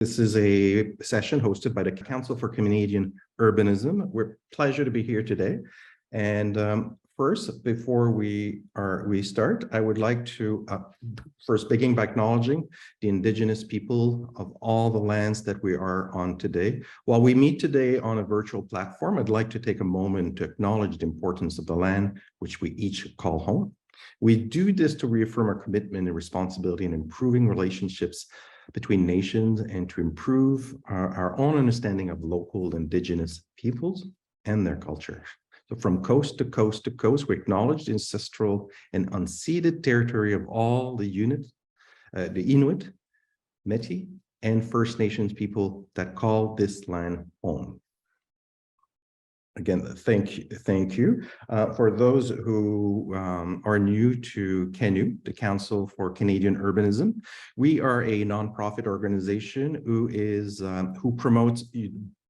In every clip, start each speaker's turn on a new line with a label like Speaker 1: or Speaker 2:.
Speaker 1: This is a session hosted by the Council for Canadian Urbanism. We're pleasure to be here today. And first, before we start, I would like to first begin by acknowledging the Indigenous people of all the lands that we are on today. While we meet today on a virtual platform, I'd like to take a moment to acknowledge the importance of the land which we each call home. We do this to reaffirm our commitment and responsibility in improving relationships between nations and to improve our own understanding of local Indigenous peoples and their culture. So from coast to coast to coast, we acknowledge the ancestral and unceded territory of all the Inuit, Métis, and First Nations people that call this land home. Again, thank you. For those who are new to CanU, the Council for Canadian Urbanism, we are a nonprofit organization who promotes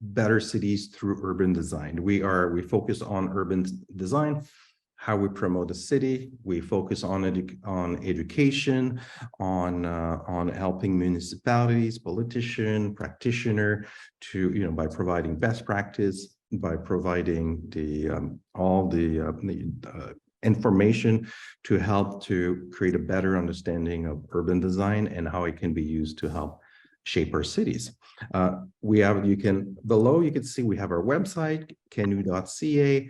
Speaker 1: better cities through urban design. We focus on urban design, how we promote a city. We focus on education, on helping municipalities, politicians, practitioners to by providing best practice, by providing all the information to help to create a better understanding of urban design and how it can be used to help shape our cities. Below you can see we have our website, canu.ca.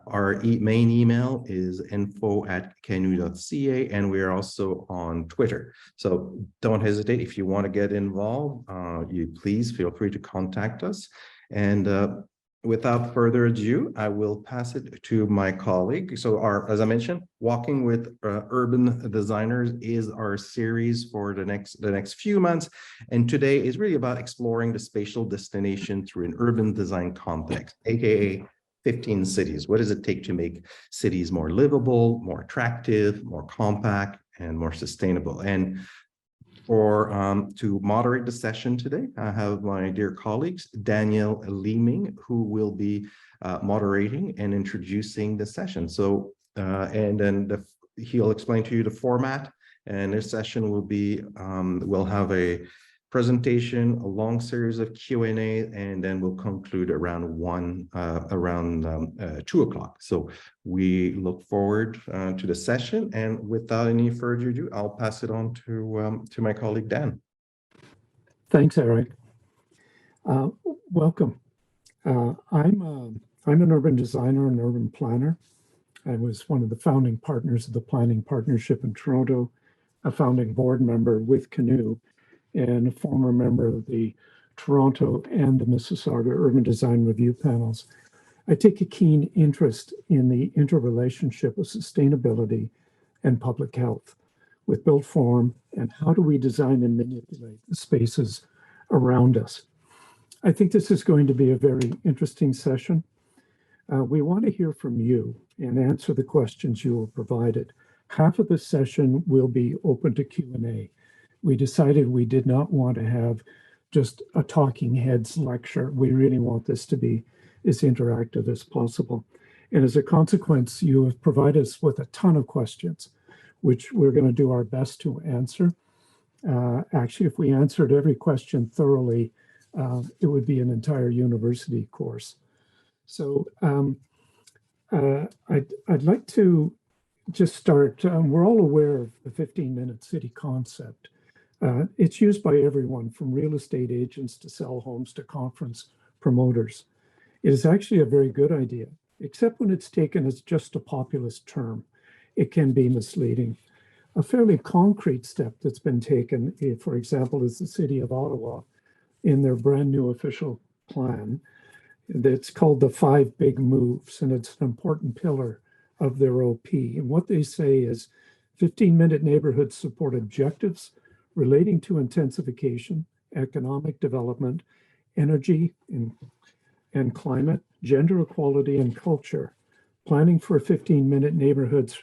Speaker 1: Our main email is info@canu.ca, and we are also on Twitter. So don't hesitate if you want to get involved. You please feel free to contact us. And without further ado, I will pass it to my colleague. So as I mentioned, Walking with Urban Designers is our series for the next few months. And today is really about exploring the spatial destination through an urban design context, AKA 15 cities. What does it take to make cities more livable, more attractive, more compact, and more sustainable? And to moderate the session today, I have my dear colleagues, Daniel Leeming, who will be moderating and introducing the session. So, and then he'll explain to you the format, and this session will be, we'll have a presentation, a long series of Q&A, and then we'll conclude around 2 o'clock. So we look forward to the session, and without any further ado, I'll pass it on to my colleague, Dan.
Speaker 2: Thanks, Eric. Welcome. I'm an urban designer and urban planner. I was one of the founding partners of the Planning Partnership in Toronto, a founding board member with CanU, and a former member of the Toronto and the Mississauga Urban Design Review panels. I take a keen interest in the interrelationship of sustainability and public health with built form, and how do we design and manipulate the spaces around us. I think this is going to be a very interesting session. We want to hear from you and answer the questions you were provided. Half of the session will be open to Q&A. We decided we did not want to have just a talking heads lecture. We really want this to be as interactive as possible. And as a consequence, you have provided us with a ton of questions, which we're going to do our best to answer. Actually, if we answered every question thoroughly, it would be an entire university course. So I'd like to just start. We're all aware of the 15-minute city concept. It's used by everyone from real estate agents to sell homes to conference promoters. It is actually a very good idea, except when it's taken as just a populist term. It can be misleading. A fairly concrete step that's been taken, for example, is the City of Ottawa in their brand new official plan. That's called the 5 Big Moves, and it's an important pillar of their OP. And what they say is 15-minute neighborhoods support objectives relating to intensification, economic development, energy and climate, gender equality, and culture. Planning for 15-minute neighborhoods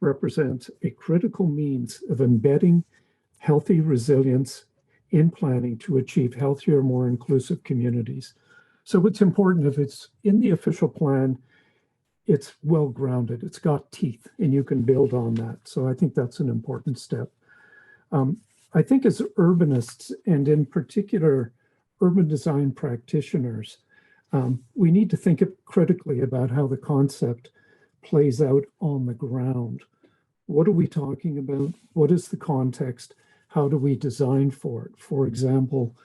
Speaker 2: represents a critical means of embedding healthy resilience in planning to achieve healthier, more inclusive communities. So it's important, if it's in the official plan, it's well grounded, it's got teeth, and you can build on that. So I think that's an important step. I think as urbanists, and in particular urban design practitioners, we need to think critically about how the concept plays out on the ground. What are we talking about? What is the context? How do we design for it? For example,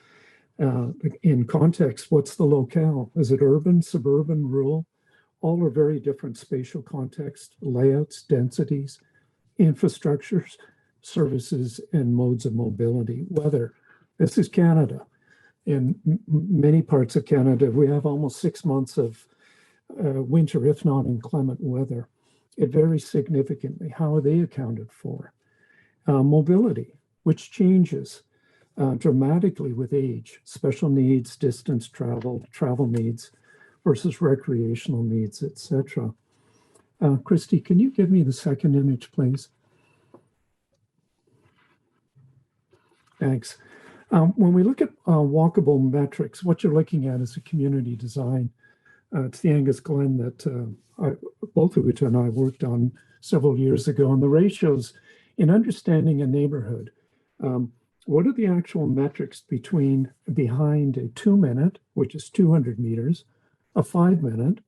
Speaker 2: in context, what's the locale? Is it urban, suburban, rural? All are very different spatial contexts, layouts, densities, infrastructures, services, and modes of mobility. Weather. This is Canada. In many parts of Canada, we have almost 6 months of winter, if not inclement weather. It varies significantly. How are they accounted for? Mobility, which changes dramatically with age, special needs, distance travel, travel needs versus recreational needs, etc. Christy, can you give me the second image, please? Thanks. When we look at walkable metrics, what you're looking at is a community design. It's the Angus Glen that both of which and I worked on several years ago. And the ratios in understanding a neighborhood, what are the actual metrics behind a 2-minute, which is 200 meters, a 5-minute,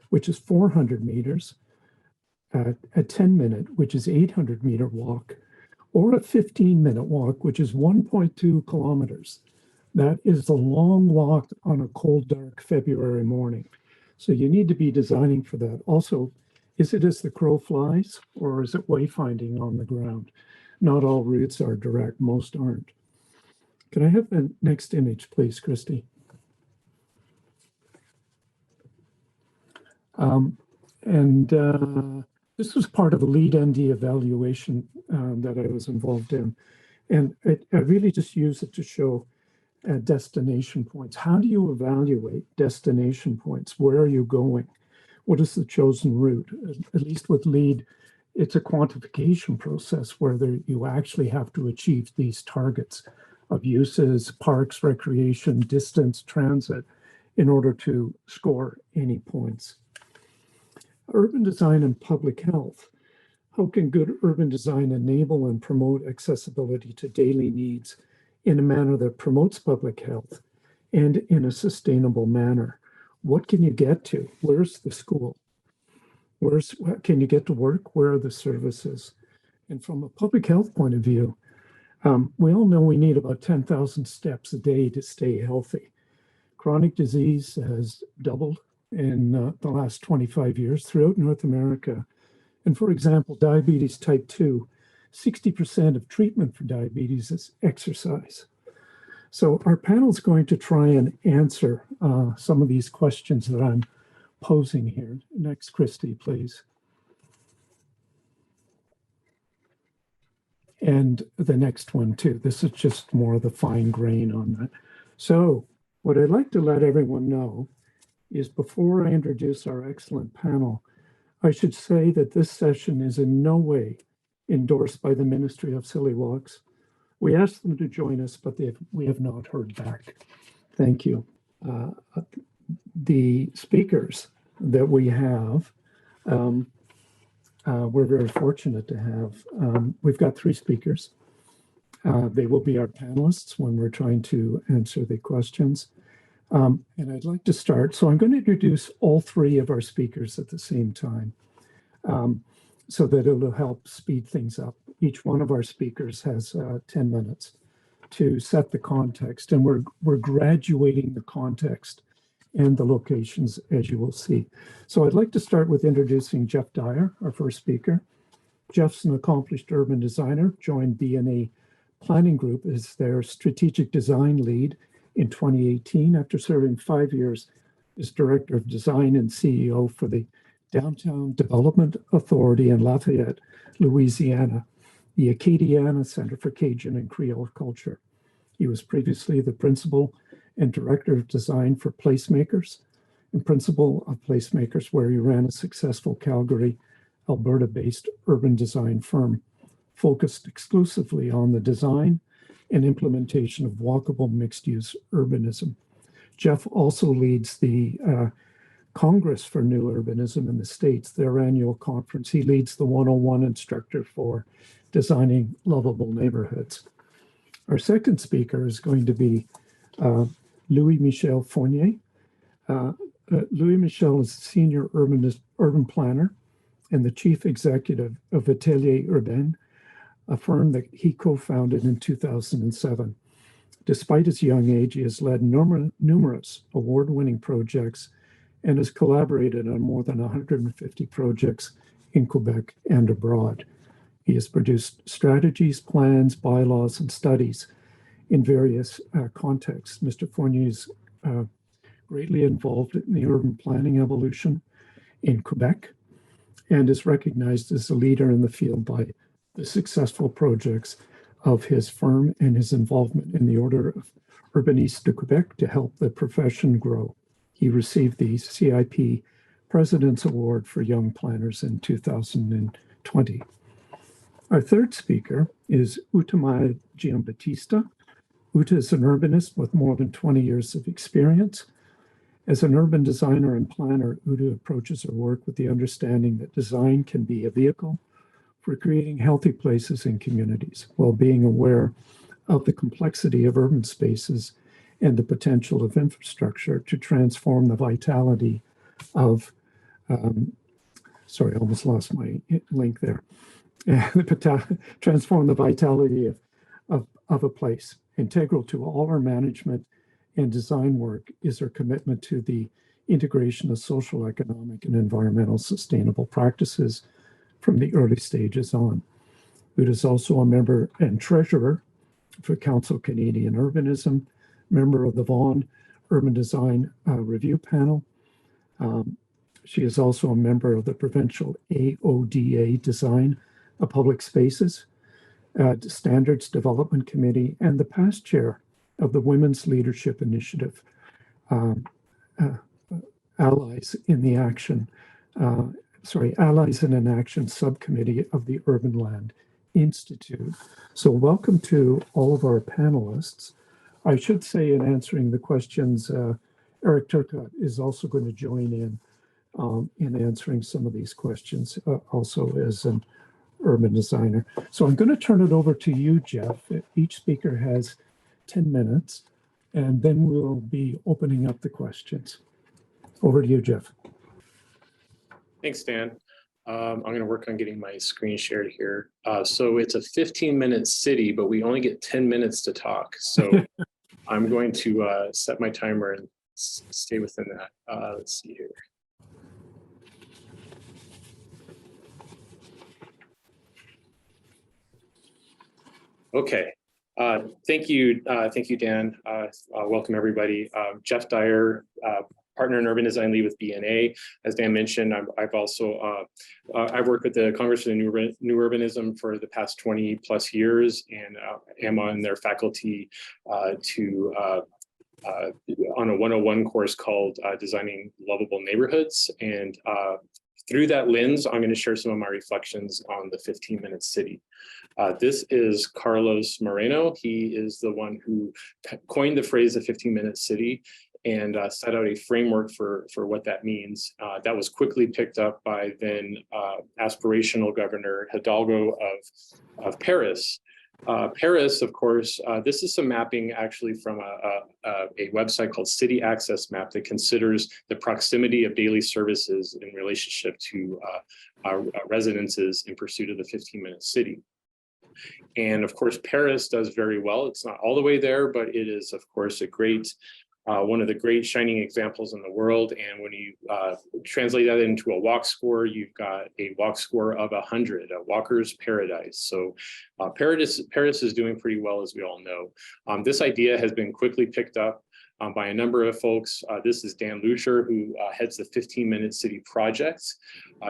Speaker 2: which is 400 meters, a 10-minute, which is 800-meter walk, or a 15-minute walk, which is 1.2 kilometers. That is the long walk on a cold, dark February morning. So you need to be designing for that. Also, is it as the crow flies, or is it wayfinding on the ground? Not all routes are direct, most aren't. Can I have the next image, please, Christy? This was part of a lead ND evaluation that I was involved in. And I really just use it to show destination points. How do you evaluate destination points? Where are you going? What is the chosen route? At least with LEED, it's a quantification process where you actually have to achieve these targets of uses, parks, recreation, distance, transit, in order to score any points. Urban design and public health. How can good urban design enable and promote accessibility to daily needs in a manner that promotes public health and in a sustainable manner? What can you get to? Where's the school? Can you get to work? Where are the services? And from a public health point of view, we all know we need about 10,000 steps a day to stay healthy. Chronic disease has doubled in the last 25 years throughout North America. And for example, diabetes type 2, 60% of treatment for diabetes is exercise. So our panel is going to try and answer some of these questions that I'm posing here. Next, Christy, please. And the next one too. This is just more of the fine grain on that. So what I'd like to let everyone know is before I introduce our excellent panel, I should say that this session is in no way endorsed by the Ministry of Silly Walks. We asked them to join us, but we have not heard back. Thank you. The speakers that we have, we're very fortunate to have. We've got 3 speakers. They will be our panelists when we're trying to answer the questions. And I'd like to start. So I'm going to introduce all 3 of our speakers at the same time so that it'll help speed things up. Each one of our speakers has 10 minutes to set the context, and we're graduating the context and the locations, as you will see. So I'd like to start with introducing Jeff Dyer, our first speaker. Jeff's an accomplished urban designer, joined BNA Planning Group as their strategic design lead in 2018 after serving 5 years as Director of Design and CEO for the Downtown Development Authority in Lafayette, Louisiana, the Acadiana Center for Cajun and Creole Culture. He was previously the Principal and Director of Design for Placemakers and Principal of Placemakers, where he ran a successful Calgary, Alberta-based urban design firm focused exclusively on the design and implementation of walkable mixed-use urbanism. Jeff also leads the Congress for New Urbanism in the States, their annual conference. He leads the 101 instructor for designing lovable neighborhoods. Our second speaker is going to be Louis-Michel Fournier. Louis-Michel is senior urban planner and the chief executive of Atelier Urbain, a firm that he co-founded in 2007. Despite his young age, he has led numerous award-winning projects and has collaborated on more than 150 projects in Quebec and abroad. He has produced strategies, plans, bylaws, and studies in various contexts. Mr. Fournier is greatly involved in the urban planning evolution in Quebec and is recognized as a leader in the field by the successful projects of his firm and his involvement in the Order of Urbanistes de Quebec to help the profession grow. He received the CIP President's Award for Young Planners in 2020. Our third speaker is Utamaya Giambattista. Uta is an urbanist with more than 20 years of experience. As an urban designer and planner, Uta approaches her work with the understanding that design can be a vehicle for creating healthy places and communities, while being aware of the complexity of urban spaces and the potential of infrastructure to transform the vitality of, sorry, I almost lost my link there. Transform the vitality of a place. Integral to all our management and design work is our commitment to the integration of social, economic, and environmental sustainable practices from the early stages on. Uta is also a member and treasurer for Council Canadian Urbanism, member of the Vaughan Urban Design Review Panel. She is also a member of the provincial AODA Design of Public Spaces, Standards Development Committee, and the past chair of the Women's Leadership Initiative, Allies in an Action Subcommittee of the Urban Land Institute. So welcome to all of our panelists. I should say, in answering the questions, Eric Turcotte is also going to join in answering some of these questions, also as an urban designer. So I'm going to turn it over to you, Jeff. Each speaker has 10 minutes, and then we'll be opening up the questions. Over to you, Jeff.
Speaker 3: Thanks, Dan. I'm going to work on getting my screen shared here. So it's a 15-minute city, but we only get 10 minutes to talk. So I'm going to set my timer and stay within that. Let's see here. Okay. Thank you, Dan. Welcome, everybody. Jeff Dyer, partner in urban design lead with BNA. As Dan mentioned, I've also I've worked with the Congress of New Urbanism for the past 20 plus years, and am on their faculty on a 101 course called Designing Lovable Neighborhoods. And through that lens, I'm going to share some of my reflections on the 15-minute city. This is Carlos Moreno. He is the one who coined the phrase the 15-minute city and set out a framework for what that means. That was quickly picked up by then aspirational Governor Hidalgo of Paris. Paris, of course, this is some mapping actually from a website called City Access Map that considers the proximity of daily services in relationship to residences in pursuit of the 15-minute city. And of course, Paris does very well. It's not all the way there, but it is, of course, a great, one of the great shining examples in the world. And when you translate that into a walk score, you've got a walk score of 100, a walker's paradise. So Paris is doing pretty well, as we all know. This idea has been quickly picked up by a number of folks. This is Dan Lucher, who heads the 15-minute city project.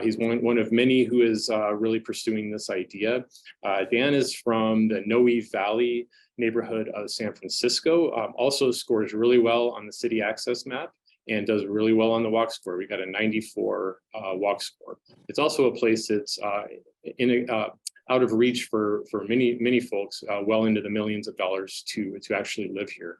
Speaker 3: He's one of many who is really pursuing this idea. Dan is from the Noe Valley neighborhood of San Francisco, also scores really well on the city access map and does really well on the walk score. We got a 94 walk score. It's also a place that's out of reach for many folks, well into the millions of dollars to actually live here.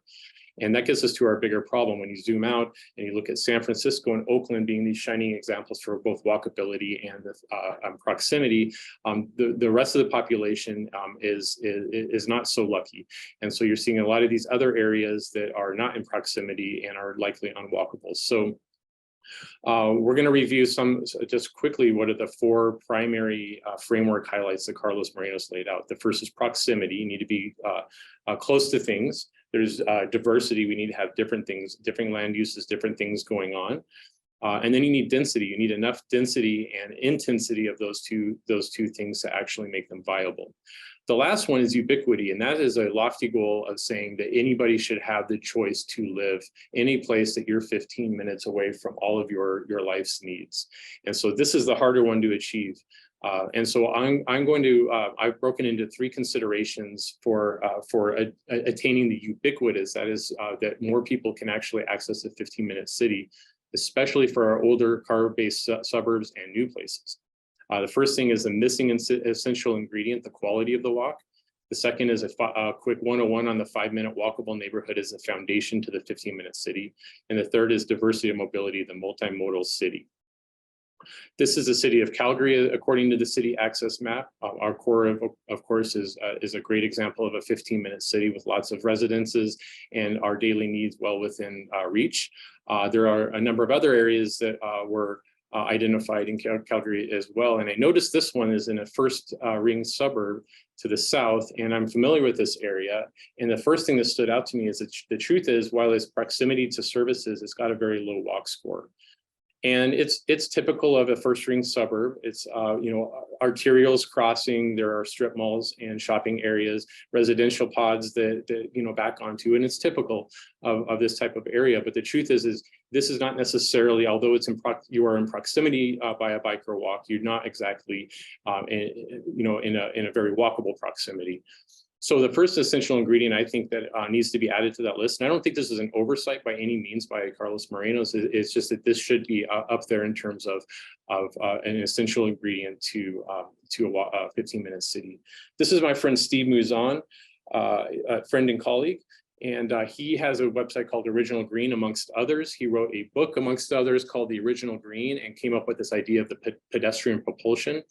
Speaker 3: And that gets us to our bigger problem. When you zoom out and you look at San Francisco and Oakland being these shining examples for both walkability and proximity, the rest of the population is not so lucky. And so you're seeing a lot of these other areas that are not in proximity and are likely unwalkable. So we're going to review just quickly, what are the four primary framework highlights that Carlos Moreno's laid out. The first is proximity. You need to be close to things. There's diversity. We need to have different things, different land uses, different things going on. And then you need density. You need enough density and intensity of those two things to actually make them viable. The last one is ubiquity, and that is a lofty goal of saying that anybody should have the choice to live in a place that you're 15 minutes away from all of your life's needs. And so this is the harder one to achieve. And so I'm going to, I've broken into three considerations for attaining the ubiquitous, that is, that more people can actually access a 15-minute city, especially for our older car-based suburbs and new places. The first thing is the missing essential ingredient, the quality of the walk. The second is a quick 101 on the 5-minute walkable neighborhood as a foundation to the 15-minute city. And the third is diversity of mobility, the multimodal city. This is the city of Calgary, according to the city access map. Our core, of course, is a great example of a 15-minute city with lots of residences and our daily needs well within reach. There are a number of other areas that were identified in Calgary as well. And I noticed this one is in a first ring suburb to the south, and I'm familiar with this area. And the first thing that stood out to me is that the truth is, while its proximity to services, it's got a very low walk score. And it's typical of a first ring suburb. It's arterials crossing, there are strip malls and shopping areas, residential pods that back onto, and it's typical of this type of area. But the truth is this is not necessarily, although you are in proximity by a bike or walk, you're not exactly in a very walkable proximity. So the first essential ingredient I think that needs to be added to that list, and I don't think this is an oversight by any means by Carlos Moreno, it's just that this should be up there in terms of an essential ingredient to a 15-minute city. This is my friend Steve Mouzon, a friend and colleague, and he has a website called Original Green, amongst others. He wrote a book, amongst others, called The Original Green, and came up with this idea of the pedestrian propulsion.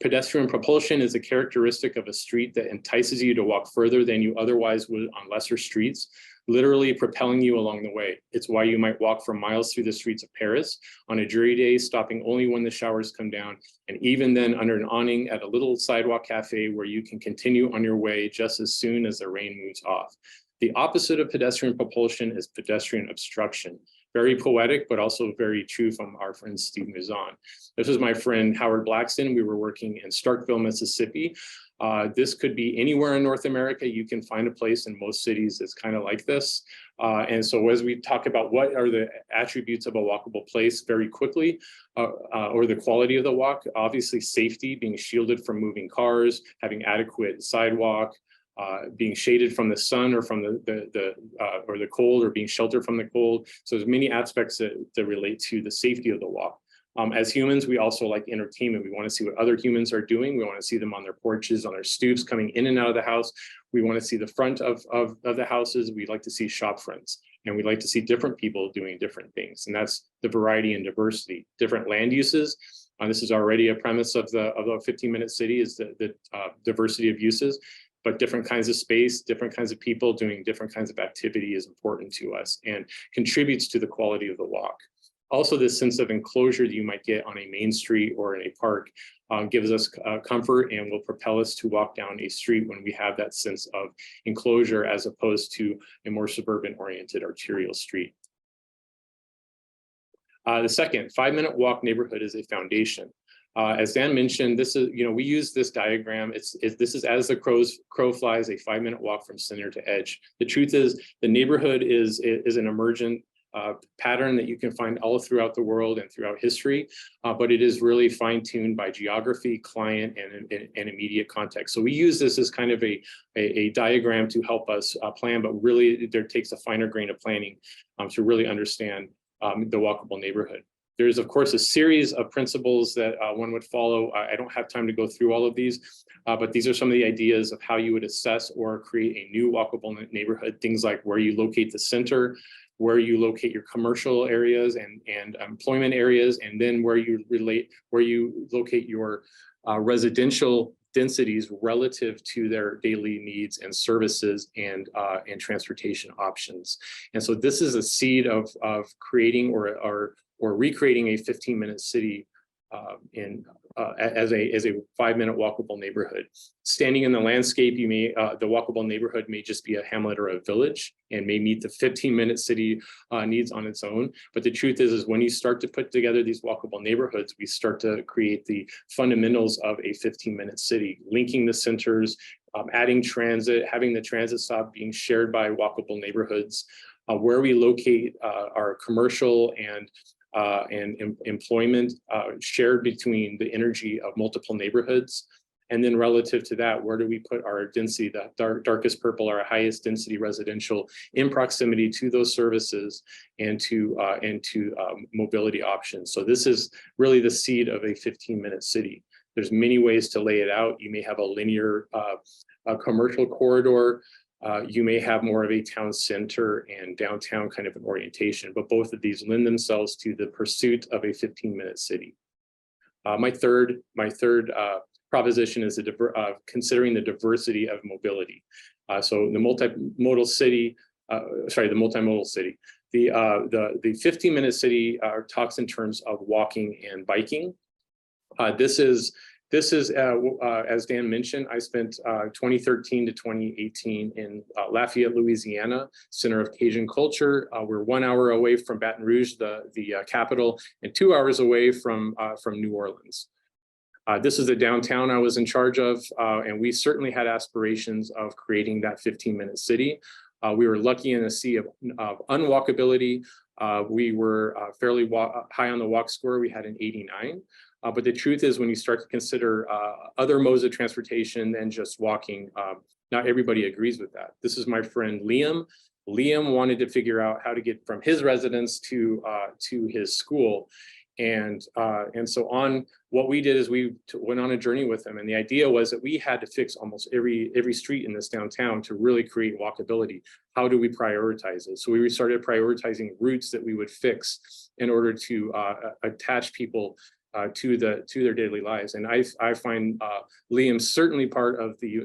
Speaker 3: Pedestrian propulsion is a characteristic of a street that entices you to walk further than you otherwise would on lesser streets, literally propelling you along the way. It's why you might walk for miles through the streets of Paris on a dreary day, stopping only when the showers come down, and even then under an awning at a little sidewalk cafe where you can continue on your way just as soon as the rain moves off. The opposite of pedestrian propulsion is pedestrian obstruction. Very poetic, but also very true from our friend Steve Mouzon. This is my friend Howard Blackston. We were working in Starkville, Mississippi. This could be anywhere in North America. You can find a place in most cities that's kind of like this. And so as we talk about what are the attributes of a walkable place very quickly, or the quality of the walk, obviously safety, being shielded from moving cars, having adequate sidewalk, being shaded from the sun or from the cold, or being sheltered from the cold. So there's many aspects that relate to the safety of the walk. As humans, we also like entertainment. We want to see what other humans are doing. We want to see them on their porches, on their stoops, coming in and out of the house. We want to see the front of the houses. We like to see shop fronts, and we like to see different people doing different things. And that's the variety and diversity. Different land uses. This is already a premise of a 15-minute city, is the diversity of uses. But different kinds of space, different kinds of people doing different kinds of activity is important to us and contributes to the quality of the walk. Also, this sense of enclosure that you might get on a main street or in a park gives us comfort and will propel us to walk down a street when we have that sense of enclosure, as opposed to a more suburban-oriented arterial street. The second, 5-minute walk neighborhood is a foundation. As Dan mentioned, this is, we use this diagram. This is as the crow flies, a 5-minute walk from center to edge. The truth is, the neighborhood is an emergent pattern that you can find all throughout the world and throughout history, but it is really fine-tuned by geography, client, and immediate context. So we use this as kind of a diagram to help us plan, but really there takes a finer grain of planning to really understand the walkable neighborhood. There's, of course, a series of principles that one would follow. I don't have time to go through all of these, but these are some of the ideas of how you would assess or create a new walkable neighborhood. Things like where you locate the center, where you locate your commercial areas and employment areas, and then where you locate your residential densities relative to their daily needs and services and transportation options. And so this is a seed of creating or recreating a 15-minute city as a 5-minute walkable neighborhood. Standing in the landscape, you may the walkable neighborhood may just be a hamlet or a village and may meet the 15-minute city needs on its own. But the truth is when you start to put together these walkable neighborhoods, we start to create the fundamentals of a 15-minute city, linking the centers, adding transit, having the transit stop being shared by walkable neighborhoods, where we locate our commercial and employment shared between the energy of multiple neighborhoods. And then relative to that, where do we put our density, the darkest purple, our highest density residential in proximity to those services and to mobility options. So this is really the seed of a 15-minute city. There's many ways to lay it out. You may have a linear commercial corridor. You may have more of a town center and downtown kind of an orientation, but both of these lend themselves to the pursuit of a 15-minute city. My third proposition is considering the diversity of mobility. So the multimodal city. The 15-minute city talks in terms of walking and biking. This is, as Dan mentioned, I spent 2013 to 2018 in Lafayette, Louisiana, Center of Cajun Culture. We're 1 hour away from Baton Rouge, the capital, and 2 hours away from New Orleans. This is the downtown I was in charge of, and we certainly had aspirations of creating that 15-minute city. We were lucky in a sea of unwalkability. We were fairly high on the walk score. We had an 89. But the truth is, when you start to consider other modes of transportation than just walking, not everybody agrees with that. This is my friend Liam. Liam wanted to figure out how to get from his residence to his school. And so what we did is we went on a journey with him. And the idea was that we had to fix almost every street in this downtown to really create walkability. How do we prioritize it? So we started prioritizing routes that we would fix in order to attach people to their daily lives. And I find Liam certainly part of the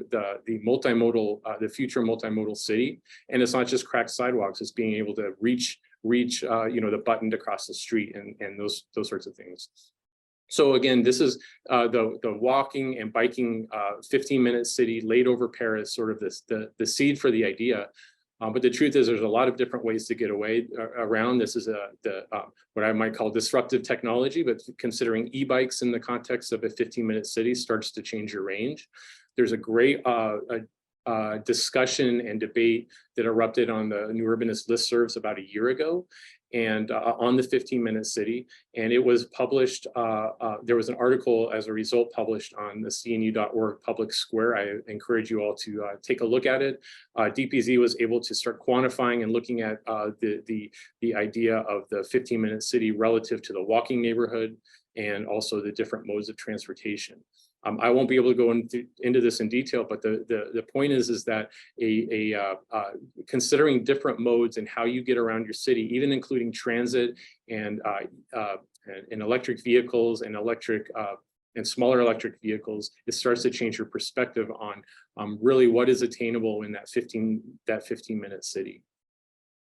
Speaker 3: multimodal, the future multimodal city. And it's not just cracked sidewalks, it's being able to reach the button to cross the street and those sorts of things. So again, this is the walking and biking 15-minute city laid over Paris, sort of the seed for the idea. But the truth is, there's a lot of different ways to get around. This is what I might call disruptive technology, but considering e-bikes in the context of a 15-minute city starts to change your range. There's a great discussion and debate that erupted on the New Urbanist listservs about a year ago, and on the 15-minute city. And it was published, there was an article as a result published on the CNU.org public square. I encourage you all to take a look at it. DPZ was able to start quantifying and looking at the idea of the 15-minute city relative to the walking neighborhood and also the different modes of transportation. I won't be able to go into this in detail, but the point is that considering different modes and how you get around your city, even including transit and electric vehicles and smaller electric vehicles, it starts to change your perspective on really what is attainable in that 15-minute city.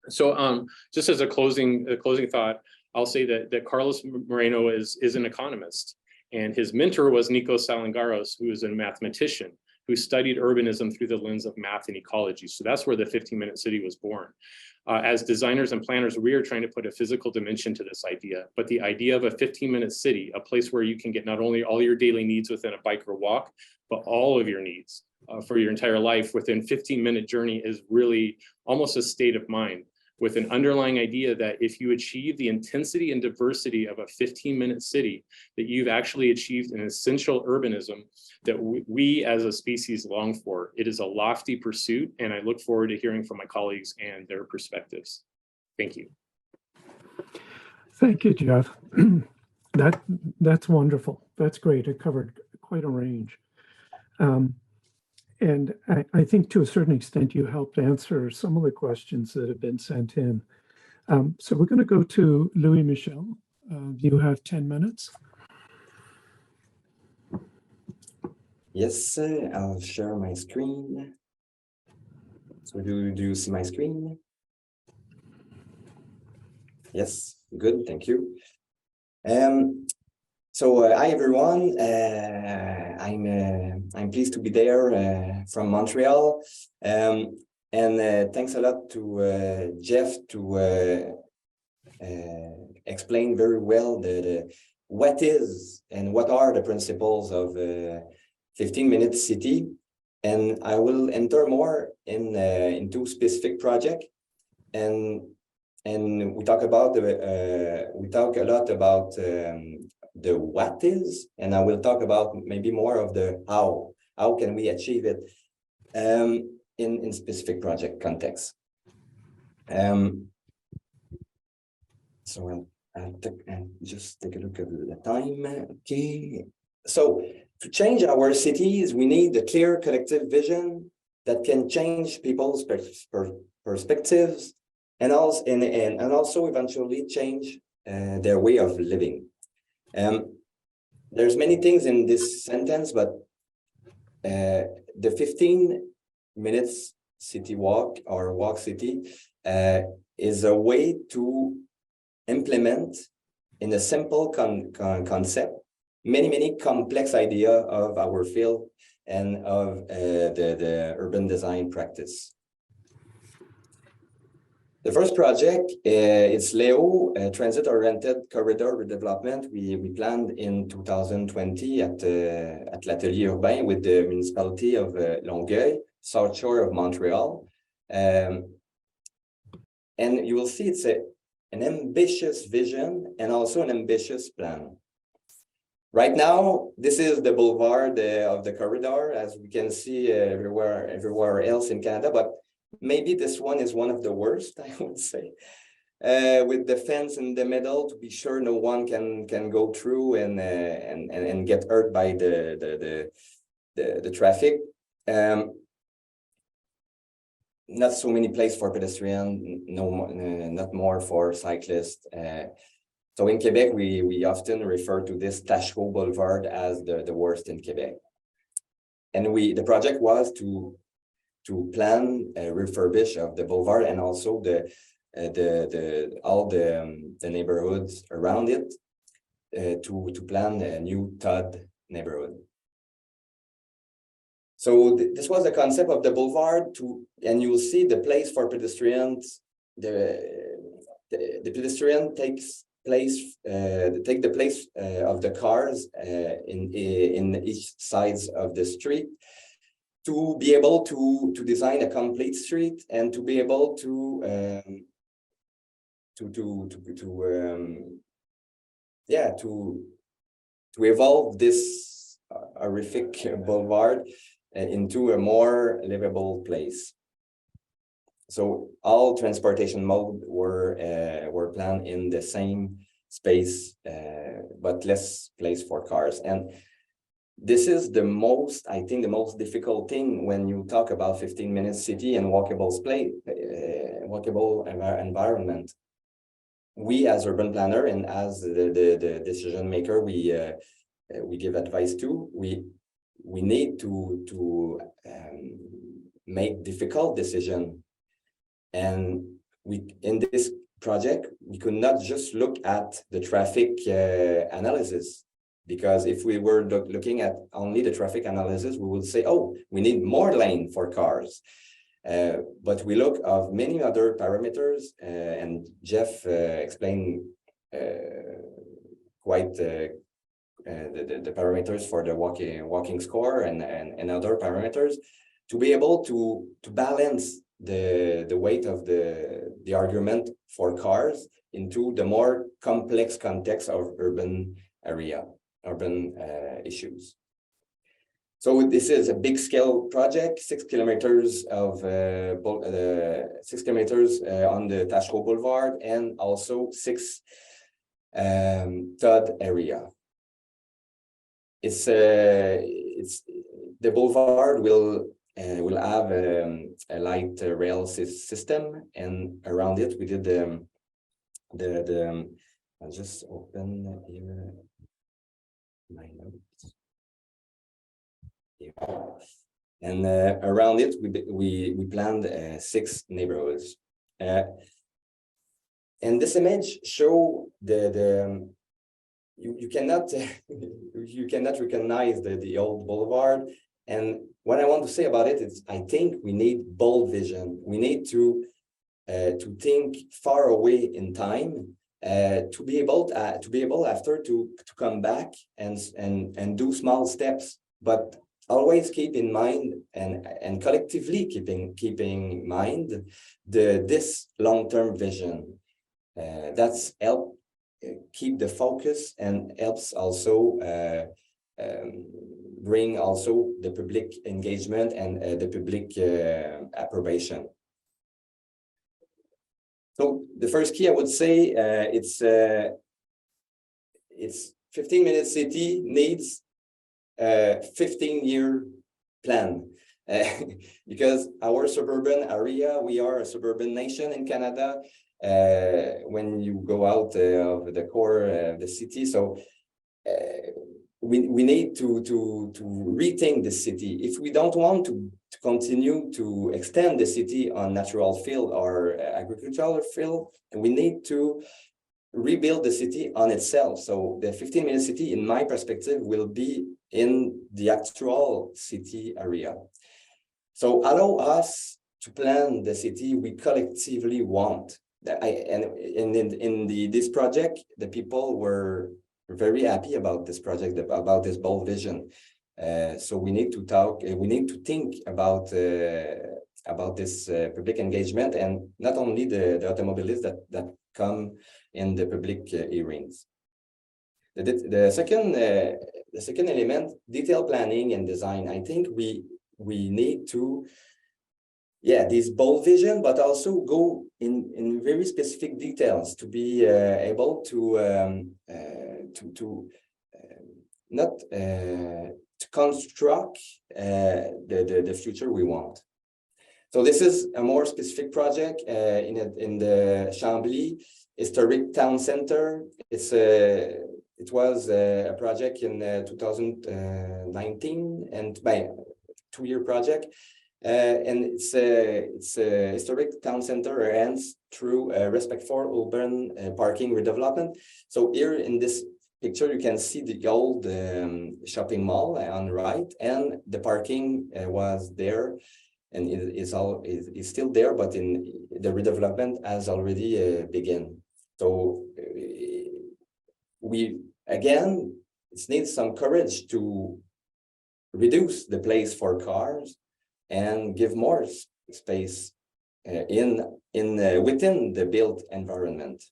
Speaker 3: So just as a closing thought, I'll say that Carlos Moreno is an economist. And his mentor was Nico Salangaros, who is a mathematician who studied urbanism through the lens of math and ecology. So that's where the 15-minute city was born. As designers and planners, we are trying to put a physical dimension to this idea, but the idea of a 15-minute city, a place where you can get not only all your daily needs within a bike or walk, but all of your needs for your entire life within 15-minute journey is really almost a state of mind, with an underlying idea that if you achieve the intensity and diversity of a 15-minute city, that you've actually achieved an essential urbanism that we as a species long for. It is a lofty pursuit, and I look forward to hearing from my colleagues and their perspectives. Thank you.
Speaker 2: Thank you, Jeff. That's wonderful. That's great. It covered quite a range. And I think to a certain extent, you helped answer some of the questions that have been sent in. So we're going to go to Louis Michel. You have 10 minutes.
Speaker 4: Yes, I'll share my screen. So do you see my screen? Yes, good, thank you. Hi everyone. I'm pleased to be there from Montreal, and thanks a lot to Jeff to explain very well the what is and what are the principles of 15-minute city, and I will enter more into specific project, and we talk about we talk a lot about the what is, and I will talk about maybe more of the how can we achieve it in specific project context. So I'll just take a look at the time. Okay, so to change our cities, we need a clear collective vision that can change people's perspectives and also eventually change their way of living. There's many things in this sentence, but the 15 minutes city walk or walk city is a way to implement in a simple concept many complex idea of our field and of the urban design practice. The first project is Leo, transit-oriented corridor redevelopment. We planned in 2020 at l'Atelier Urbain with the municipality of Longueuil, South Shore of Montreal. And you will see it's an ambitious vision and also an ambitious plan. Right now, this is the boulevard of the corridor, as we can see everywhere else in Canada, but maybe this one is one of the worst, I would say, with the fence in the middle to be sure no one can go through and get hurt by the traffic. Not so many places for pedestrian, not more for cyclists. So in Quebec, we often refer to this Tachereau Boulevard as the worst in Quebec. And the project was to plan a refurbish of the boulevard and also all the neighborhoods around it to plan a new Todd neighborhood. So this was the concept of the boulevard and you will see the place for pedestrians. The pedestrian take the place of the cars in each sides of the street, to be able to design a complete street and to be able to evolve this horrific boulevard into a more livable place. So all transportation modes were planned in the same space, but less place for cars. And this is I think the most difficult thing when you talk about 15-minute city and walkable environment. We as urban planner and as the decision maker, we give advice to. We need to make difficult decisions. And in this project, we could not just look at the traffic analysis, because if we were looking at only the traffic analysis, we would say, oh, we need more lane for cars. But we look of many other parameters, and Jeff explained quite the parameters for the walking score and other parameters to be able to balance the weight of the argument for cars into the more complex context of urban issues. So this is a big scale project, 6 kilometers of 6 kilometers on the Tachereau Boulevard, and also 6 Todd area. It's the boulevard will have a light rail system, and around it we did I'll just open here my notes. Yeah. And around it we planned 6 neighborhoods. And this image show you cannot you cannot recognize the old boulevard. And what I want to say about it is I think we need bold vision. We need to think far away in time, to be able after to come back and do small steps, but always keep in mind and collectively keeping in mind this long-term vision. That's help keep the focus and helps also bring also the public engagement and the public approbation. So the first key I would say it's 15-minute city needs a 15-year plan. Because our suburban area, we are a suburban nation in Canada. When you go out of the core of the city, so we need to rethink the city. If we don't want to continue to extend the city on natural field or agricultural field, we need to rebuild the city on itself. So the 15-minute city, in my perspective, will be in the actual city area. So allow us to plan the city we collectively want. This project, the people were very happy about this project, about this bold vision. So we need to talk, we need to think about this public engagement, and not only the automobilists that come in the public hearings. The second element, detailed planning and design. I think we need to, this bold vision, but also go in very specific details to be able to construct the future we want. So this is a more specific project in the Chambly Historic Town Center. It was a project in 2019, and by 2-year project. And it's a historic town center ends through respectful urban parking redevelopment. So here in this picture, you can see the old shopping mall on the right, and the parking was there, and is still there, but in the redevelopment has already begun. So it needs some courage to reduce the place for cars and give more space within the built environment.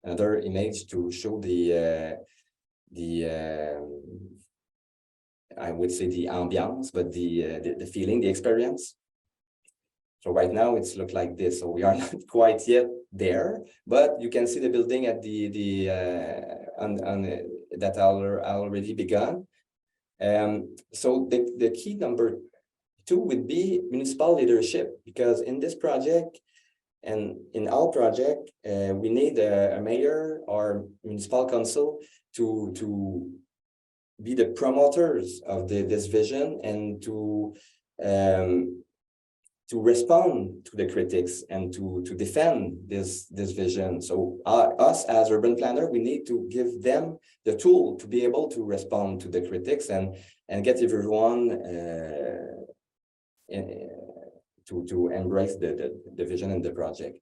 Speaker 4: Another image to show I would say the ambiance, but the feeling, the experience. So right now it's looked like this. So we are not quite yet there, but you can see the building at that are already begun. So the key number 2 would be municipal leadership, because in this project and in our project, we need a mayor or municipal council to be the promoters of this vision, and to respond to the critics and to defend this vision. So us as urban planner, we need to give them the tool to be able to respond to the critics and get everyone to embrace the vision and the project.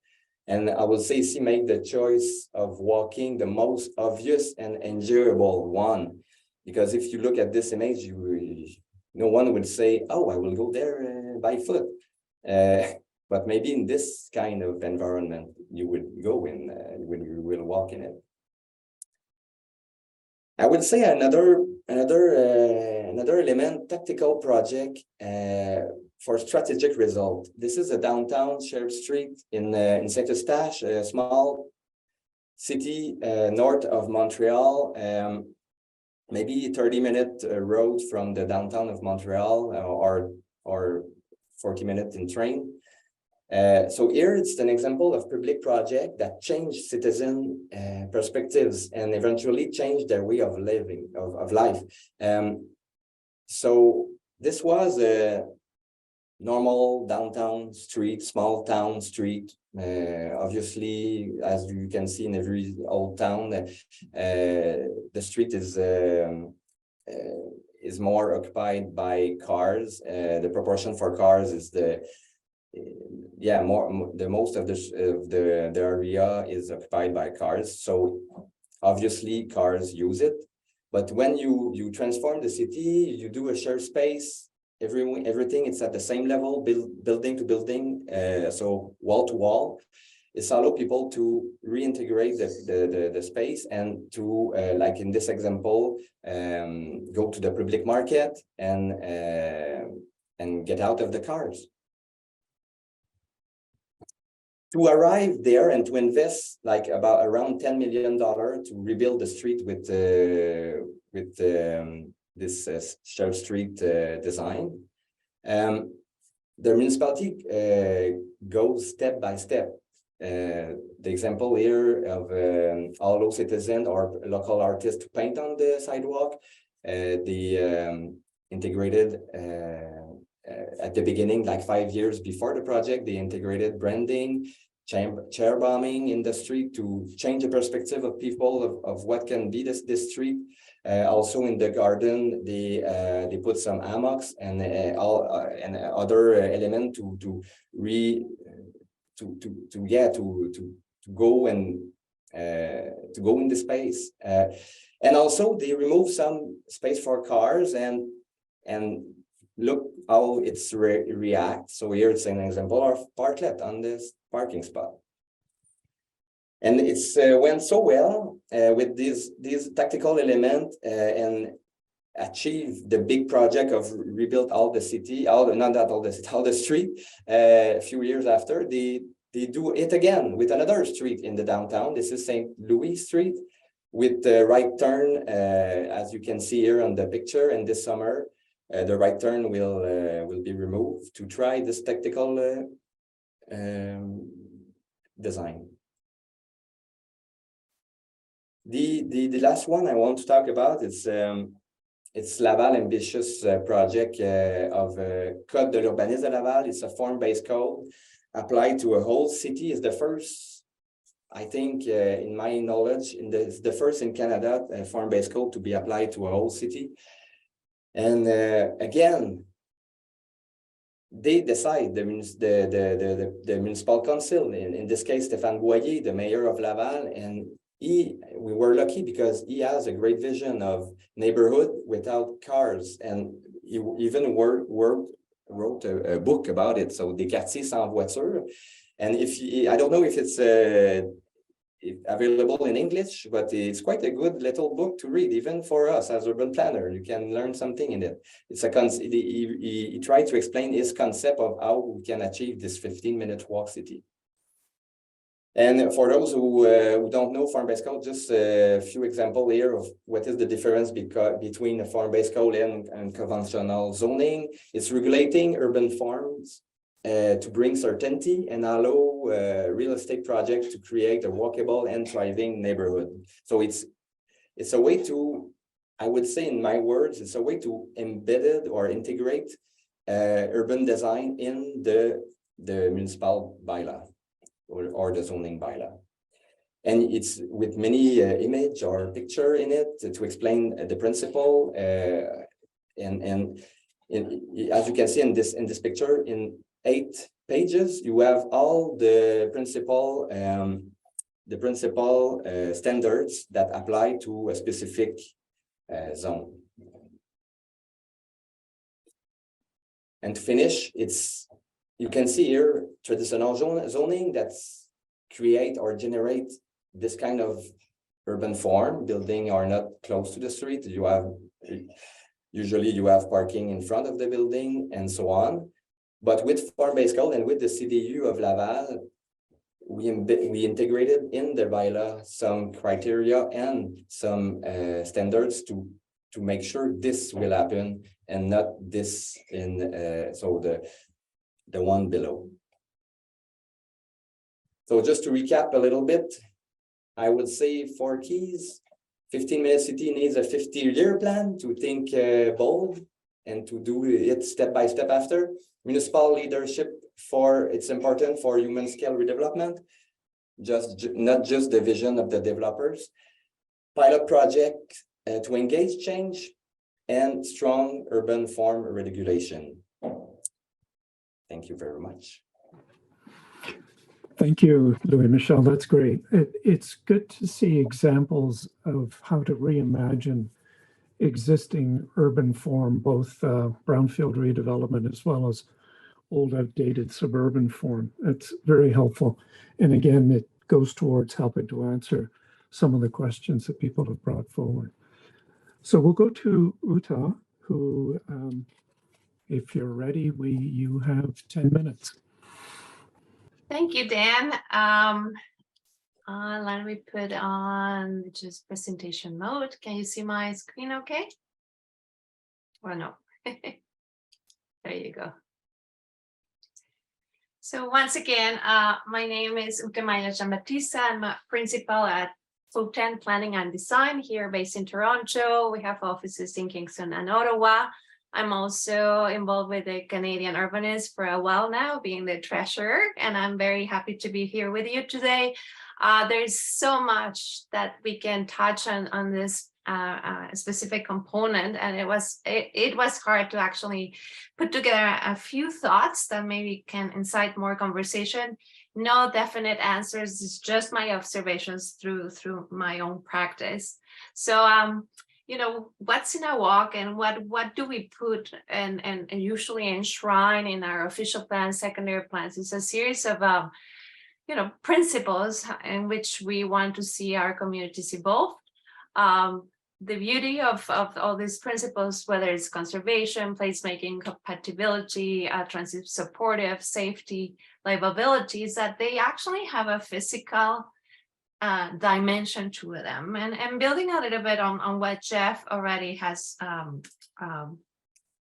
Speaker 4: And I will say, make the choice of walking the most obvious and enjoyable one, because if you look at this image, no one would say, oh, I will go there by foot. But maybe in this kind of environment, you would go in when you will walk in it. I would say another element, tactical project for strategic result. This is a downtown shared street in Saint-Eustache, a small city north of Montreal, maybe 30-minute road from the downtown of Montreal, or 40 minutes in train. So here it's an example of public project that changed citizen perspectives and eventually changed their way of living, of life. So this was a normal downtown street, small town street. Obviously, as you can see in every old town, the street is more occupied by cars. The proportion for cars is most of the area is occupied by cars. So obviously cars use it. But when you transform the city, you do a shared space. Everything it's at the same level, building to building, so wall to wall. It's allow people to reintegrate the space and to, like in this example, go to the public market and get out of the cars. To arrive there and to invest like around $10 million to rebuild the street with this shared street design. The municipality goes step by step. The example here of all citizen or local artists to paint on the sidewalk, the integrated at the beginning, like 5 years before the project, they integrated branding, chair bombing in the street to change the perspective of people of what can be this street. Also in the garden, they put some hammocks and other element to go in the space. And also they remove some space for cars and look how it's react. So here it's an example of parklet on this parking spot. And it's went so well with these tactical element and achieve the big project of rebuild all the city, all the street. A few years after, they do it again with another street in the downtown. This is St. Louis Street with the right turn, as you can see here on the picture. And this summer, the right turn will be removed to try this tactical design. The last one I want to talk about is it's Laval ambitious project of Code de l'Urbanisme de Laval. It's a form-based code applied to a whole city. It's the first, I think, in my knowledge, it's the first in Canada form-based code to be applied to a whole city. And again, they decide, the municipal council, in this case, Stéphane Boyer, the mayor of Laval, and we were lucky because he has a great vision of neighborhood without cars, and he even wrote a book about it. So Des quartiers sans voiture, and I don't know if it's available in English, but it's quite a good little book to read, even for us as urban planner. You can learn something in it. It's he tried to explain his concept of how we can achieve this 15-minute walk city. And for those who don't know form-based code, just a few examples here of what is the difference between a form-based code and conventional zoning. It's regulating urban forms to bring certainty and allow real estate projects to create a walkable and thriving neighborhood. So it's a way to, I would say in my words, it's a way to embed it or integrate urban design in the municipal bylaw. Or the zoning bylaw. And it's with many image or picture in it to explain the principle. And as you can see in this picture, in 8 pages, you have all the principle standards that apply to a specific zone. And to finish, you can see here traditional zoning that's create or generate this kind of urban form. Building are not close to the street. Usually you have parking in front of the building and so on. But with form-based code and with the CDU of Laval, we integrated in the bylaw some criteria and some standards to make sure this will happen and not this in so the one below. So just to recap a little bit, I would say 4 keys. 15-minute city needs a 50-year plan to think bold and to do it step by step after. Municipal leadership it's important for human scale redevelopment, not just the vision of the developers. Pilot project to engage change and strong urban form regulation. Thank you very much.
Speaker 2: Thank you, Louis Michel. That's great. It's good to see examples of how to reimagine existing urban form, both brownfield redevelopment as well as old outdated suburban form. It's very helpful. And again, it goes towards helping to answer some of the questions that people have brought forward. So we'll go to Uta, who, if you're ready, you have 10 minutes.
Speaker 5: Thank you, Dan. Let me put on just presentation mode. Can you see my screen okay? Or no? There you go. So once again, my name is Uta Maya Jean-Baptiste. I'm a principal at FO10 Planning and Design here based in Toronto. We have offices in Kingston and Ottawa. I'm also involved with the Canadian Urbanist for a while now, being the treasurer, and I'm very happy to be here with you today. There's so much that we can touch on this specific component, and it was hard to actually put together a few thoughts that maybe can incite more conversation. No definite answers, it's just my observations through my own practice. So you know, what's in a walk and what do we put and usually enshrine in our official plans, secondary plans? It's a series of you know, principles in which we want to see our communities evolve. The beauty of all these principles, whether it's conservation, placemaking, compatibility, transit supportive, safety, livability, is that they actually have a physical dimension to them. And building a little bit on what Jeff already has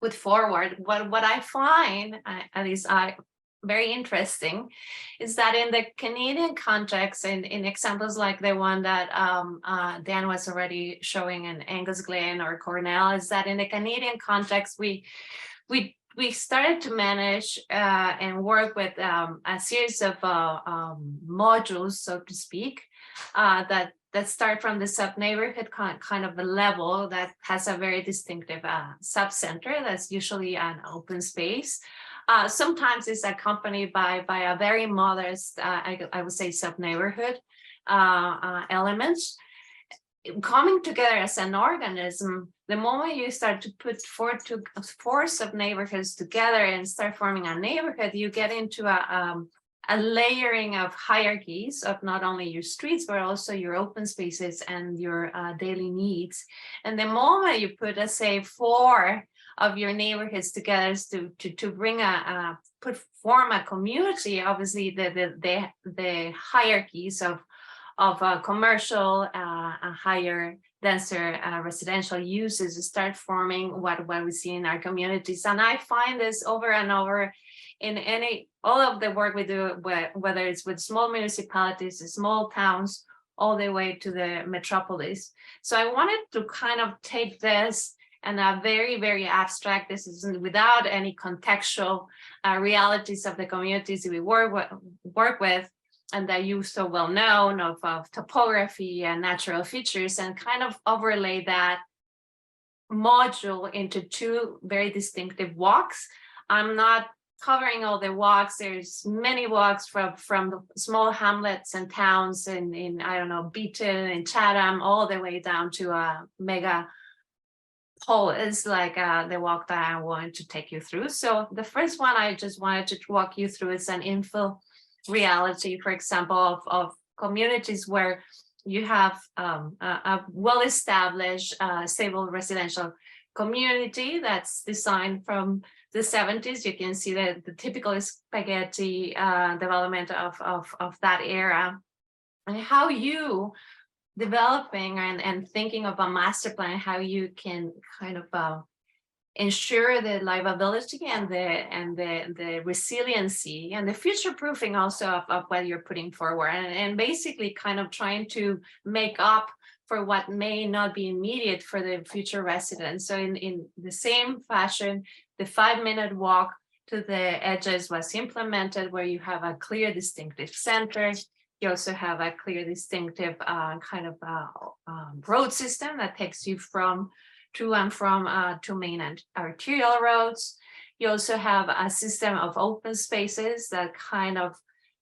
Speaker 5: put forward, what I find, at least very interesting, is that in the Canadian context, in examples like the one that Dan was already showing in Angus Glen or Cornell, is that in the Canadian context, we started to manage and work with a series of modules, so to speak, that start from the sub-neighborhood kind of a level that has a very distinctive sub-center that's usually an open space. Sometimes it's accompanied by a very modest, I would say, sub-neighborhood elements. Coming together as an organism, the moment you start to put four sub-neighborhoods together and start forming a neighborhood, you get into a layering of hierarchies of not only your streets, but also your open spaces and your daily needs. And the moment you put, let's say, 4 of your neighborhoods together to bring form a community, obviously the hierarchies of commercial, higher, denser residential uses start forming what we see in our communities. And I find this over and over in all of the work we do, whether it's with small municipalities, small towns, all the way to the metropolis. So I wanted to kind of take this and a very, very abstract, this is without any contextual realities of the communities we work with, and that you so well know of topography and natural features, and kind of overlay that module into 2 very distinctive walks. I'm not covering all the walks. There's many walks from the small hamlets and towns in I don't know, Beaton and Chatham, all the way down to a mega polis, like the walk that I want to take you through. So the first one I just wanted to walk you through is an infill reality, for example, of communities where you have a well-established, stable residential community that's designed from the 70s, you can see the typical spaghetti development of that era, and how you developing and thinking of a master plan, how you can kind of ensure the livability and the resiliency and the future proofing also of what you're putting forward, and basically kind of trying to make up for what may not be immediate for the future residents. So in the same fashion, the 5-minute walk to the edges was implemented, where you have a clear distinctive center. You also have a clear distinctive kind of road system that takes you to and from two main and arterial roads. You also have a system of open spaces that kind of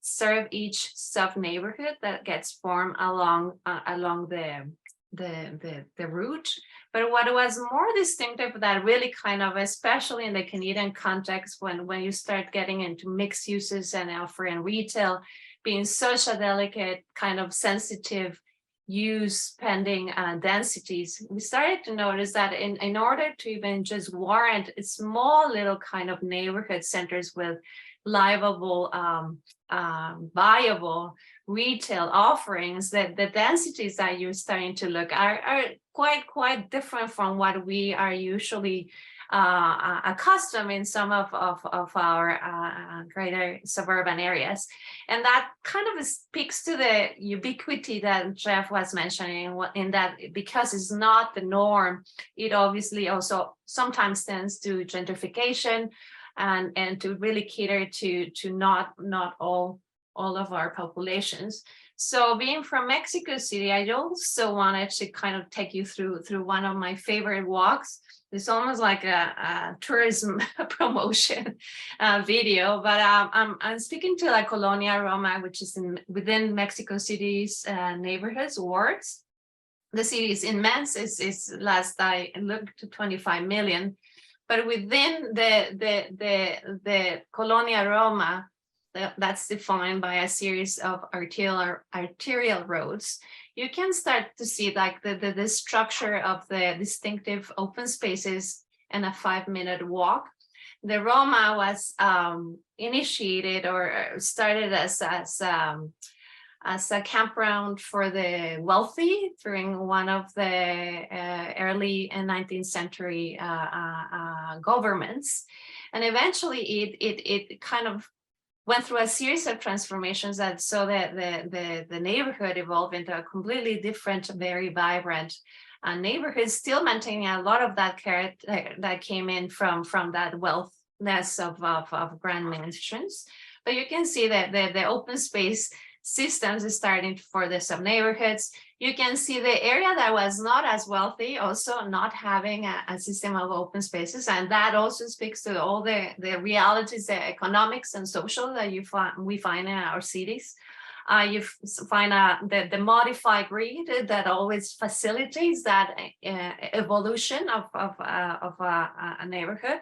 Speaker 5: serve each sub-neighborhood that gets formed along the route. But what was more distinctive that really kind of, especially in the Canadian context, when you start getting into mixed uses and offering retail being such a delicate kind of sensitive use pending densities, we started to notice that in order to even just warrant small little kind of neighborhood centers with livable, viable retail offerings, that the densities that you're starting to look are quite different from what we are usually accustomed in some of our greater suburban areas. And that kind of speaks to the ubiquity that Jeff was mentioning, in that because it's not the norm, it obviously also sometimes tends to gentrification and to really cater to not all of our populations. So being from Mexico City, I also wanted to kind of take you through one of my favorite walks. It's almost like a tourism promotion video, but I'm speaking to La Colonia Roma, which is within Mexico City's neighborhoods, wards. The city is immense. It's last I looked to 25 million, but within the Colonia Roma, that's defined by a series of arterial roads. You can start to see like the structure of the distinctive open spaces and a 5-minute walk. The Roma was initiated or started as a campground for the wealthy during one of the early 19th century governments, and eventually it kind of went through a series of transformations that saw the neighborhood evolve into a completely different, very vibrant neighborhood, still maintaining a lot of that character that came in from that wealthness of grand mansions. But you can see that the open space systems is starting for the sub-neighborhoods. You can see the area that was not as wealthy also not having a system of open spaces, and that also speaks to all the realities, the economics and social that we find in our cities. You find the modified grid that always facilitates that evolution of a neighborhood.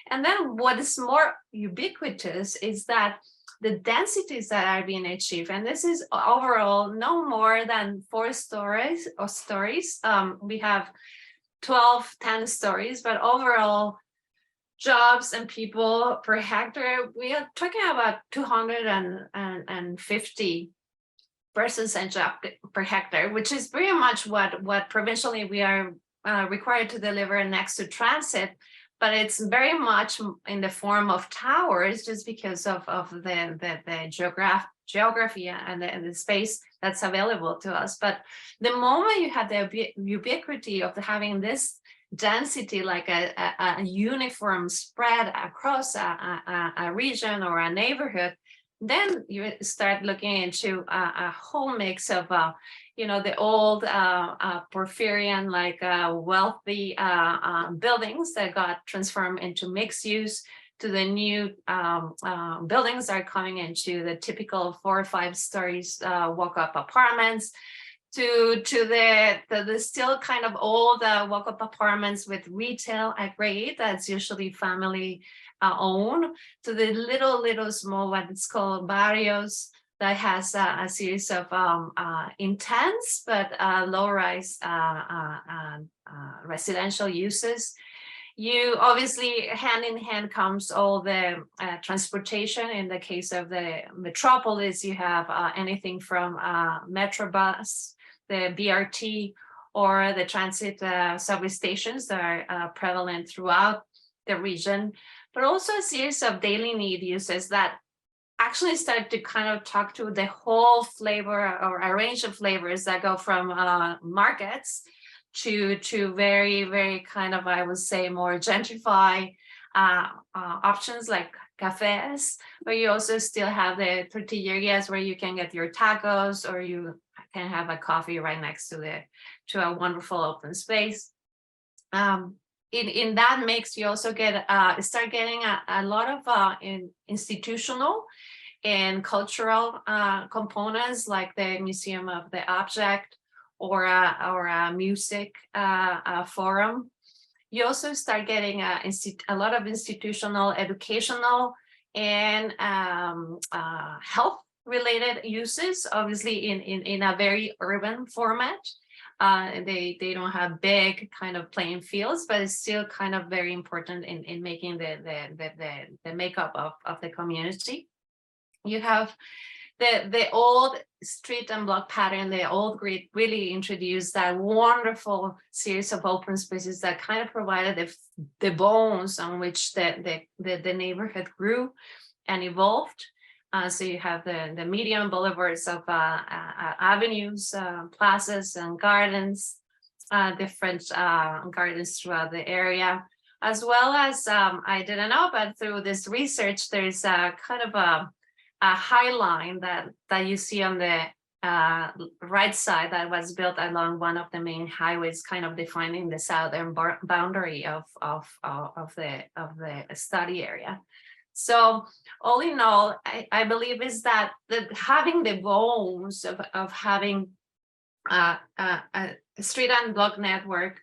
Speaker 5: And then what is more ubiquitous is that the densities that are being achieved, and this is overall no more than 4 stories. We have 10 stories, but overall jobs and people per hectare, we are talking about 250 persons and job per hectare, which is very much what provincially we are required to deliver next to transit. But it's very much in the form of towers, just because of the geography and the space that's available to us. But the moment you have the ubiquity of having this density, like a uniform spread across a region or a neighborhood, then you start looking into a whole mix of the old Porphyrian, like wealthy buildings that got transformed into mixed use, to the new buildings that are coming into the typical 4 or 5 stories walk-up apartments, to the still kind of old walk-up apartments with retail at grade that's usually family owned, to the little small, what it's called barrios, that has a series of intense but low-rise residential uses. You obviously hand in hand comes all the transportation. In the case of the metropolis, you have anything from Metrobus, the BRT, or the transit subway stations that are prevalent throughout the region, but also a series of daily need uses that actually start to kind of talk to the whole flavor or a range of flavors that go from markets to very, very kind of, I would say, more gentrified options like cafes, where you also still have the tortillerias where you can get your tacos, or you can have a coffee right next to a wonderful open space. In that mix, you also start getting a lot of institutional and cultural components, like the Museum of the Object or a music forum. You also start getting a lot of institutional, educational, and health related uses, obviously in a very urban format. They don't have big kind of playing fields, but it's still kind of very important in making the makeup of the community. You have the old street and block pattern. The old grid really introduced that wonderful series of open spaces that kind of provided the bones on which the neighborhood grew and evolved. So you have the median boulevards of avenues, plazas, and gardens, different gardens throughout the area, as well as, I didn't know, but through this research, there's a kind of a high line that you see on the right side that was built along one of the main highways, kind of defining the southern boundary of the study area. So all in all, I believe is that having the bones of having a street and block network,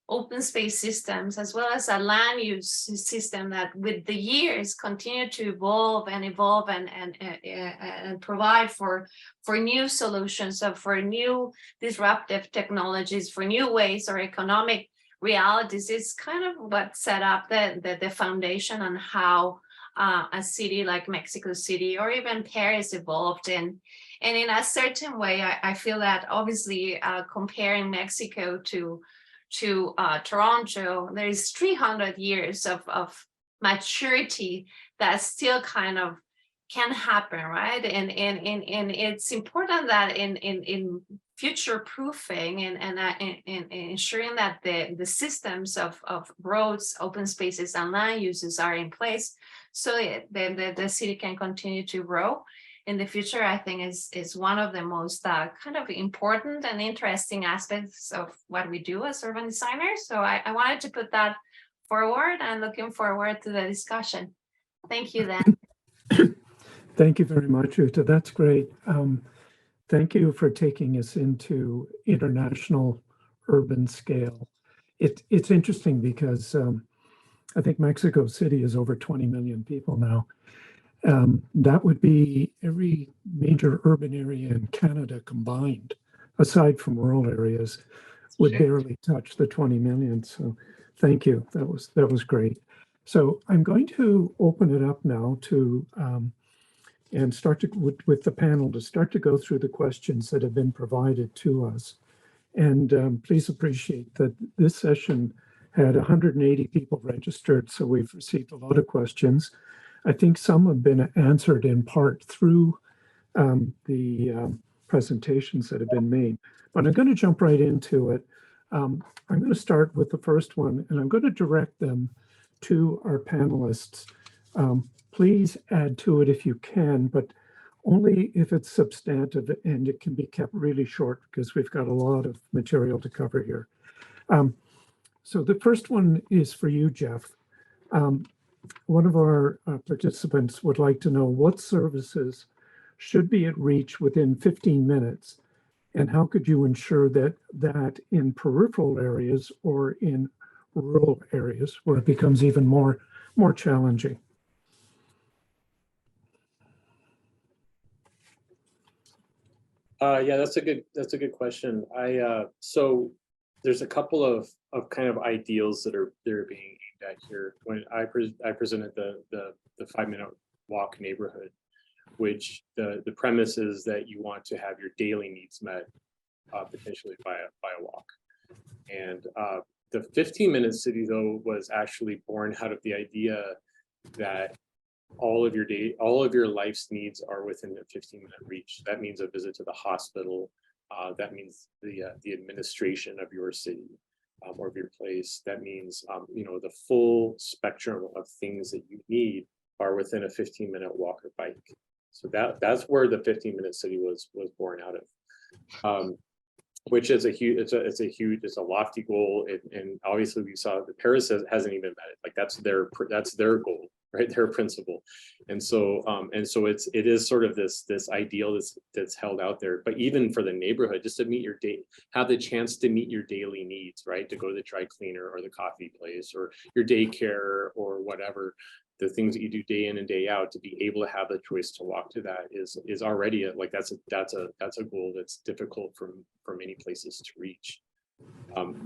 Speaker 5: open space systems, as well as a land use system that with the years continue to evolve and provide for new solutions, so for new disruptive technologies, for new ways or economic realities, is kind of what set up the foundation on how a city like Mexico City or even Paris evolved. And in a certain way, I feel that obviously comparing Mexico to Toronto, there is 300 years of maturity that still kind of can happen, right? And it's important that in future proofing and ensuring that the systems of roads, open spaces, and land uses are in place, so the city can continue to grow in the future, I think is one of the most kind of important and interesting aspects of what we do as urban designers. So I wanted to put that forward, and looking forward to the discussion. Thank you, then.
Speaker 2: Thank you very much, Uta. That's great. Thank you for taking us into international urban scale. It's interesting because I think Mexico City is over 20 million people now. That would be every major urban area in Canada combined, aside from rural areas, would barely touch the 20 million. So thank you. That was great. So I'm going to open it up now to and start with the panel to start to go through the questions that have been provided to us. And please appreciate that this session had 180 people registered, so we've received a lot of questions. I think some have been answered in part through the presentations that have been made, but I'm going to jump right into it. I'm going to start with the first one, and I'm going to direct them to our panelists. Please add to it if you can, but only if it's substantive, and it can be kept really short because we've got a lot of material to cover here. So the first one is for you, Jeff. One of our participants would like to know what services should be at reach within 15 minutes, and how could you ensure that in peripheral areas or in rural areas where it becomes even more challenging?
Speaker 3: Yeah, that's a good question. So there's a couple of kind of ideals that are being at here when I presented the 5-minute walk neighborhood, which the premise is that you want to have your daily needs met, potentially by a walk. And the 15-minute city, though, was actually born out of the idea that all of your life's needs are within a 15-minute reach. That means a visit to the hospital. That means the administration of your city or of your place. That means the full spectrum of things that you need are within a 15-minute walk or bike. So that's where the 15-minute city was born out of. Which is it's a lofty goal, and obviously we saw that Paris hasn't even met it. Like that's their goal, right? Their principle, and so it is sort of this ideal that's held out there. But even for the neighborhood, just to meet have the chance to meet your daily needs, right? To go to the dry cleaner or the coffee place or your daycare or whatever. The things that you do day in and day out, to be able to have the choice to walk to that is already that's a goal that's difficult for many places to reach.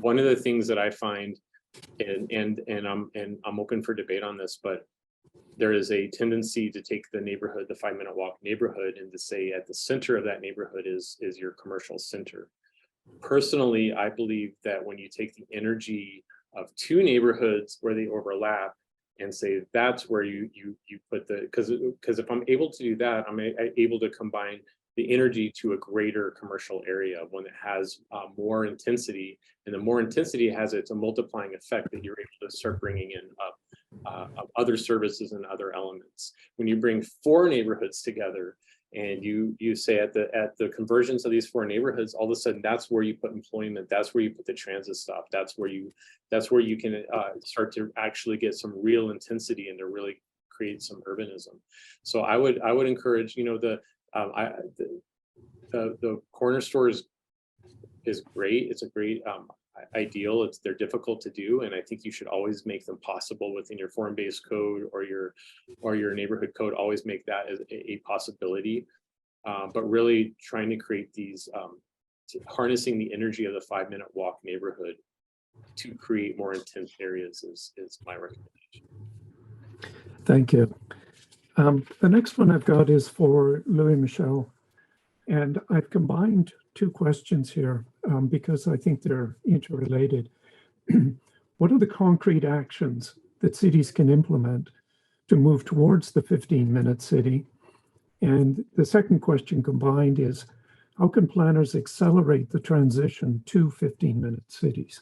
Speaker 3: One of the things that I find, and I'm open for debate on this, but there is a tendency to take the 5-minute walk neighborhood, and to say at the center of that neighborhood is your commercial center. Personally, I believe that when you take the energy of two neighborhoods where they overlap, and say that's where you put because if I'm able to do that, I'm able to combine the energy to a greater commercial area, one that has more intensity, and the more intensity has a multiplying effect that you're able to start bringing in other services and other elements. When you bring 4 neighborhoods together, and you say at the convergence of these 4 neighborhoods, all of a sudden that's where you put employment, that's where you put the transit stop, that's where you can start to actually get some real intensity and to really create some urbanism. So I would encourage, the corner store is great. It's a great ideal. They're difficult to do, and I think you should always make them possible within your form-based code or your neighborhood code. Always make that as a possibility, but really trying to create these harnessing the energy of the 5-minute walk neighborhood to create more intense areas is my recommendation.
Speaker 2: Thank you. The next one I've got is for Louis Michel, and I've combined 2 questions here because I think they're interrelated. What are the concrete actions that cities can implement to move towards the 15-minute city? And the second question combined is, how can planners accelerate the transition to 15-minute cities?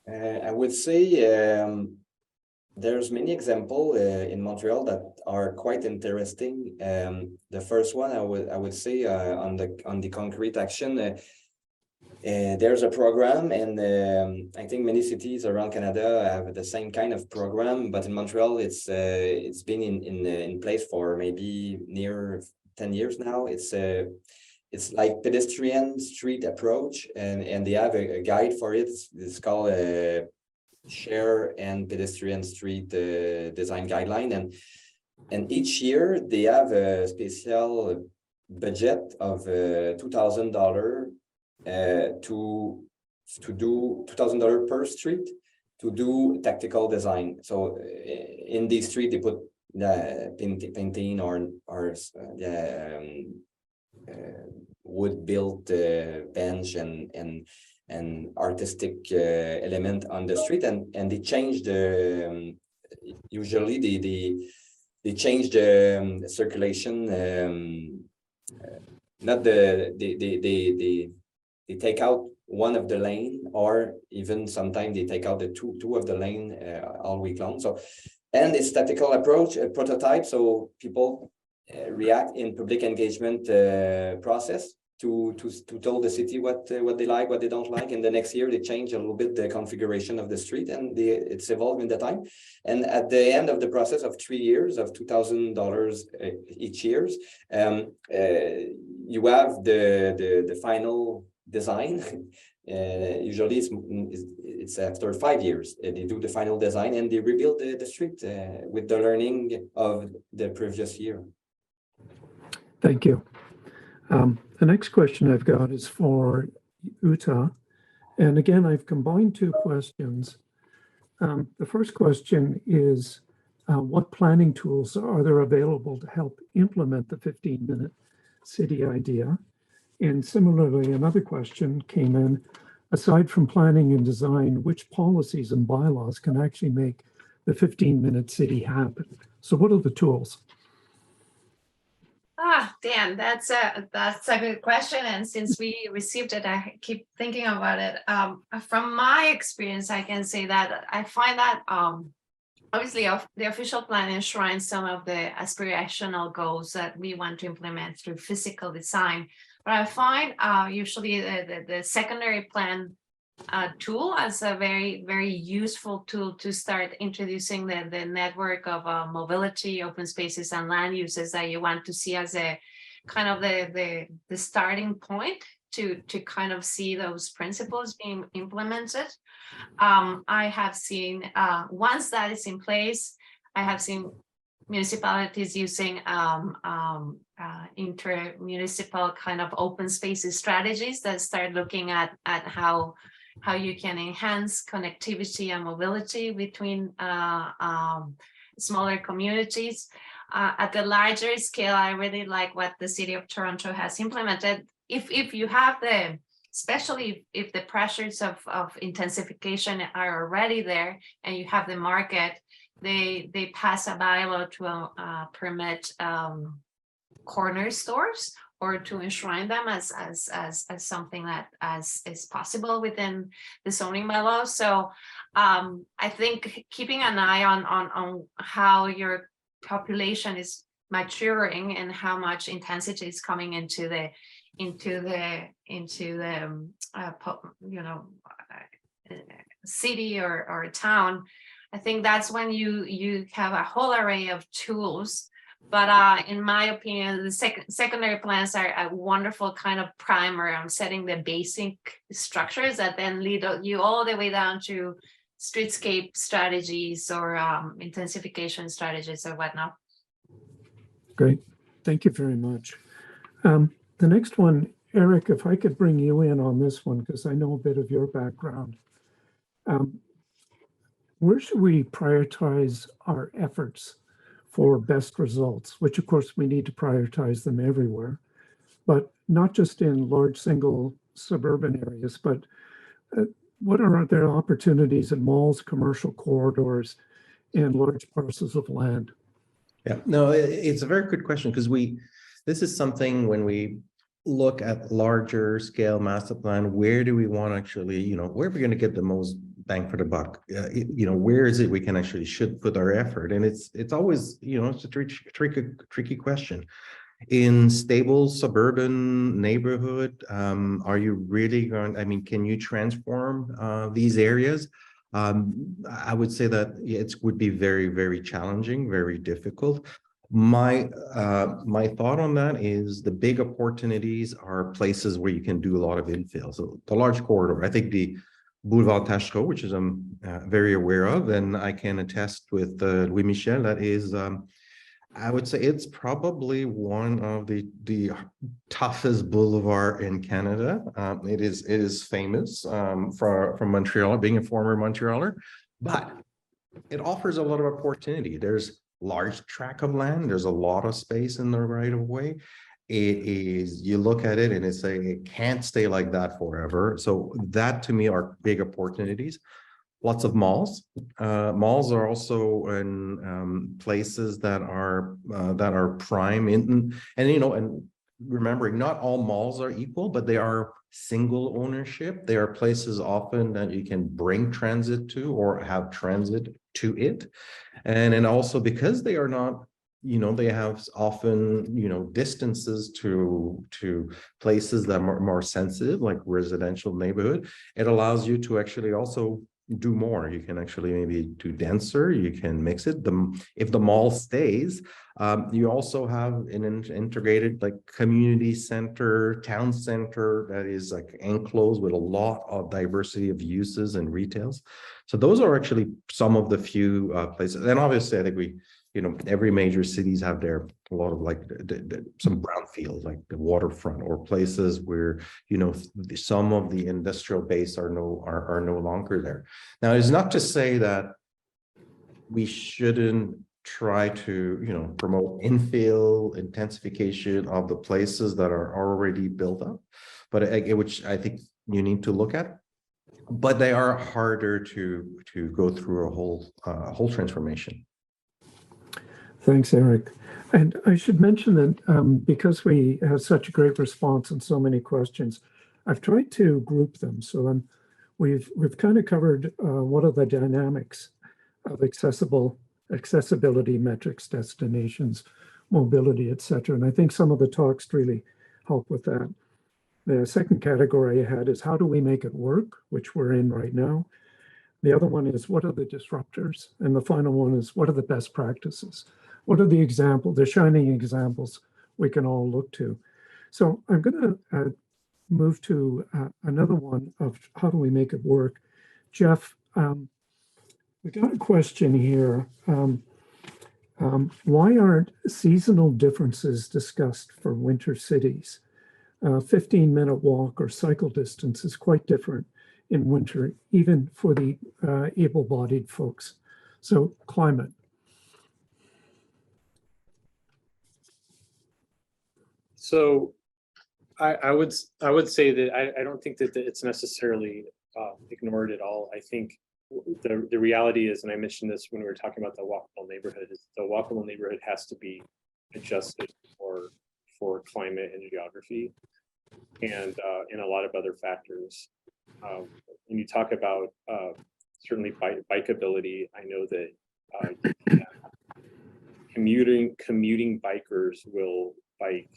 Speaker 4: I would say there's many examples in Montreal that are quite interesting. The first one I would say on the concrete action, there's a program, and I think many cities around Canada have the same kind of program. But in Montreal, it's been in place for maybe near 10 years now. It's like pedestrian street approach, and they have a guide for it. It's called Share and Pedestrian Street Design Guideline, and each year they have a special budget of $2,000 to do $2,000 per street to do tactical design. So in the street they put painting or wood built bench and artistic element on the street, and they change the usually they change the circulation, not they take out one of the lane, or even sometimes they take out the two of the lane all week long. So, and it's statistical approach, a prototype, so people react in public engagement process to tell the city what they like, what they don't like, and the next year they change a little bit the configuration of the street, and it's evolved in the time. And at the end of the process of 3 years of $2,000 each year, you have the final design. Usually it's after 5 years they do the final design, and they rebuild the street with the learning of the previous year.
Speaker 2: Thank you. The next question I've got is for Uta. And again, I've combined 2 questions. The first question is, what planning tools are there available to help implement the 15-minute city idea? And similarly, another question came in, aside from planning and design, which policies and bylaws can actually make the 15-minute city happen? So what are the tools?
Speaker 5: Dan, that's a good question. And since we received it, I keep thinking about it. From my experience, I can say that I find that obviously the official plan enshrines some of the aspirational goals that we want to implement through physical design. But I find usually the secondary plan tool as a very, very useful tool to start introducing the network of mobility, open spaces, and land uses that you want to see as a kind of the starting point to kind of see those principles being implemented. I have seen once that is in place, I have seen municipalities using inter-municipal kind of open spaces strategies that start looking at how you can enhance connectivity and mobility between smaller communities. At the larger scale, I really like what the City of Toronto has implemented. If you have especially if the pressures of intensification are already there and you have the market, they pass a bylaw to permit corner stores, or to enshrine them as something that is possible within the zoning bylaw. So I think keeping an eye on how your population is maturing and how much intensity is coming into the city or town, I think that's when you have a whole array of tools. But in my opinion, the secondary plans are a wonderful kind of primer on setting the basic structures that then lead you all the way down to streetscape strategies or intensification strategies or whatnot.
Speaker 2: Great. Thank you very much. The next one, Eric, if I could bring you in on this one, because I know a bit of your background. Where should we prioritize our efforts for best results, which of course we need to prioritize them everywhere, but not just in large single suburban areas, but what are there opportunities in malls, commercial corridors, and large parcels of land?
Speaker 1: Yeah, no, it's a very good question, because this is something when we look at larger scale master plan, where do we want to actually, where are we going to get the most bang for the buck? Where is it we can actually should put our effort? And it's always, it's a tricky question. In stable suburban neighborhood, are you really going, can you transform these areas? I would say that it would be very, very challenging, very difficult. My thought on that is the big opportunities are places where you can do a lot of infill. So the large corridor, I think the Boulevard Tachereau, which is I'm very aware of, and I can attest with Louis Michel, that is, I would say it's probably one of the toughest boulevard in Canada. It is famous from Montreal, being a former Montrealer, but it offers a lot of opportunity. There's large tract of land. There's a lot of space in the right of way. It is, you look at it and it's saying it can't stay like that forever. So that to me are big opportunities. Lots of malls. Malls are also in places that are prime and remembering not all malls are equal, but they are single ownership. There are places often that you can bring transit to or have transit to it. And also because they are not, they have often, distances to places that are more sensitive, like residential neighborhood. It allows you to actually also do more. You can actually maybe do denser, you can mix it. If the mall stays, you also have an integrated like community center, town center that is like enclosed with a lot of diversity of uses and retails. So those are actually some of the few places. And obviously I think every major cities have a lot of like some brownfields, like the waterfront, or places where, some of the industrial base are no longer there. Now, it's not to say that we shouldn't try to, promote infill, intensification of the places that are already built up, but which I think you need to look at. But they are harder to go through a whole transformation.
Speaker 2: Thanks, Eric. And I should mention that because we have such a great response and so many questions, I've tried to group them. So we've kind of covered what are the dynamics of accessibility metrics, destinations, mobility, etc. And I think some of the talks really help with that. The second category I had is how do we make it work, which we're in right now. The other one is what are the disruptors? And the final one is what are the best practices? What are the shining examples we can all look to? So I'm going to move to another one of how do we make it work. Jeff, we got a question here. Why aren't seasonal differences discussed for winter cities? 15-minute walk or cycle distance is quite different in winter, even for the able-bodied folks. So climate.
Speaker 3: So I would say that I don't think that it's necessarily ignored at all. I think the reality is, and I mentioned this when we were talking about the walkable neighborhood, is the walkable neighborhood has to be adjusted for climate and geography and a lot of other factors. When you talk about certainly bikeability, I know that commuting bikers will bike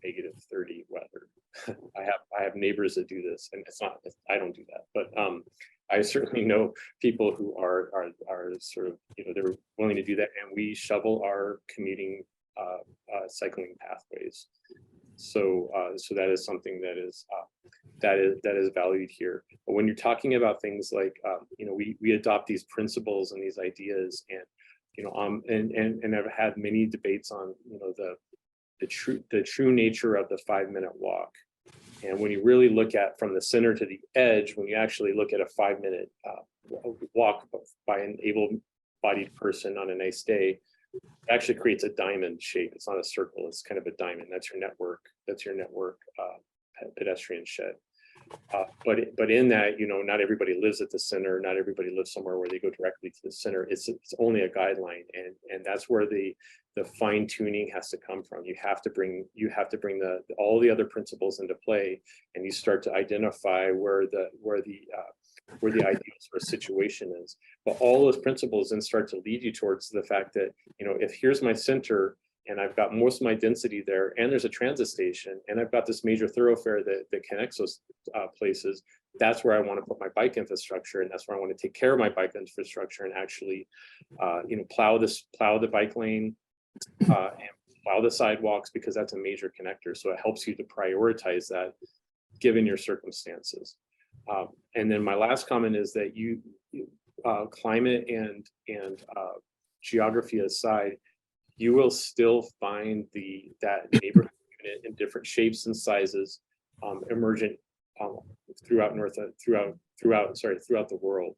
Speaker 3: in -30 weather. I have neighbors that do this, and I don't do that, but I certainly know people who are sort of, they're willing to do that, and we shovel our commuting cycling pathways. So that is something that is valued here. But when you're talking about things like, we adopt these principles and these ideas, and and I've had many debates on the true nature of the 5-minute walk. And when you really look at from the center to the edge, when you actually look at a 5-minute walk by an able-bodied person on a nice day, it actually creates a diamond shape. It's not a circle, it's kind of a diamond. That's your network pedestrian shed. But in that, not everybody lives at the center, not everybody lives somewhere where they go directly to the center. It's only a guideline, and that's where the fine tuning has to come from. You have to bring all the other principles into play, and you start to identify where the ideal sort of situation is. But all those principles then start to lead you towards the fact that, if here's my center, and I've got most of my density there, and there's a transit station, and I've got this major thoroughfare that connects those places, that's where I want to put my bike infrastructure, and that's where I want to take care of my bike infrastructure and actually, plow the bike lane, and plow the sidewalks, because that's a major connector. So it helps you to prioritize that given your circumstances. And then my last comment is that climate and geography aside, you will still find that neighborhood unit in different shapes and sizes emergent throughout the world.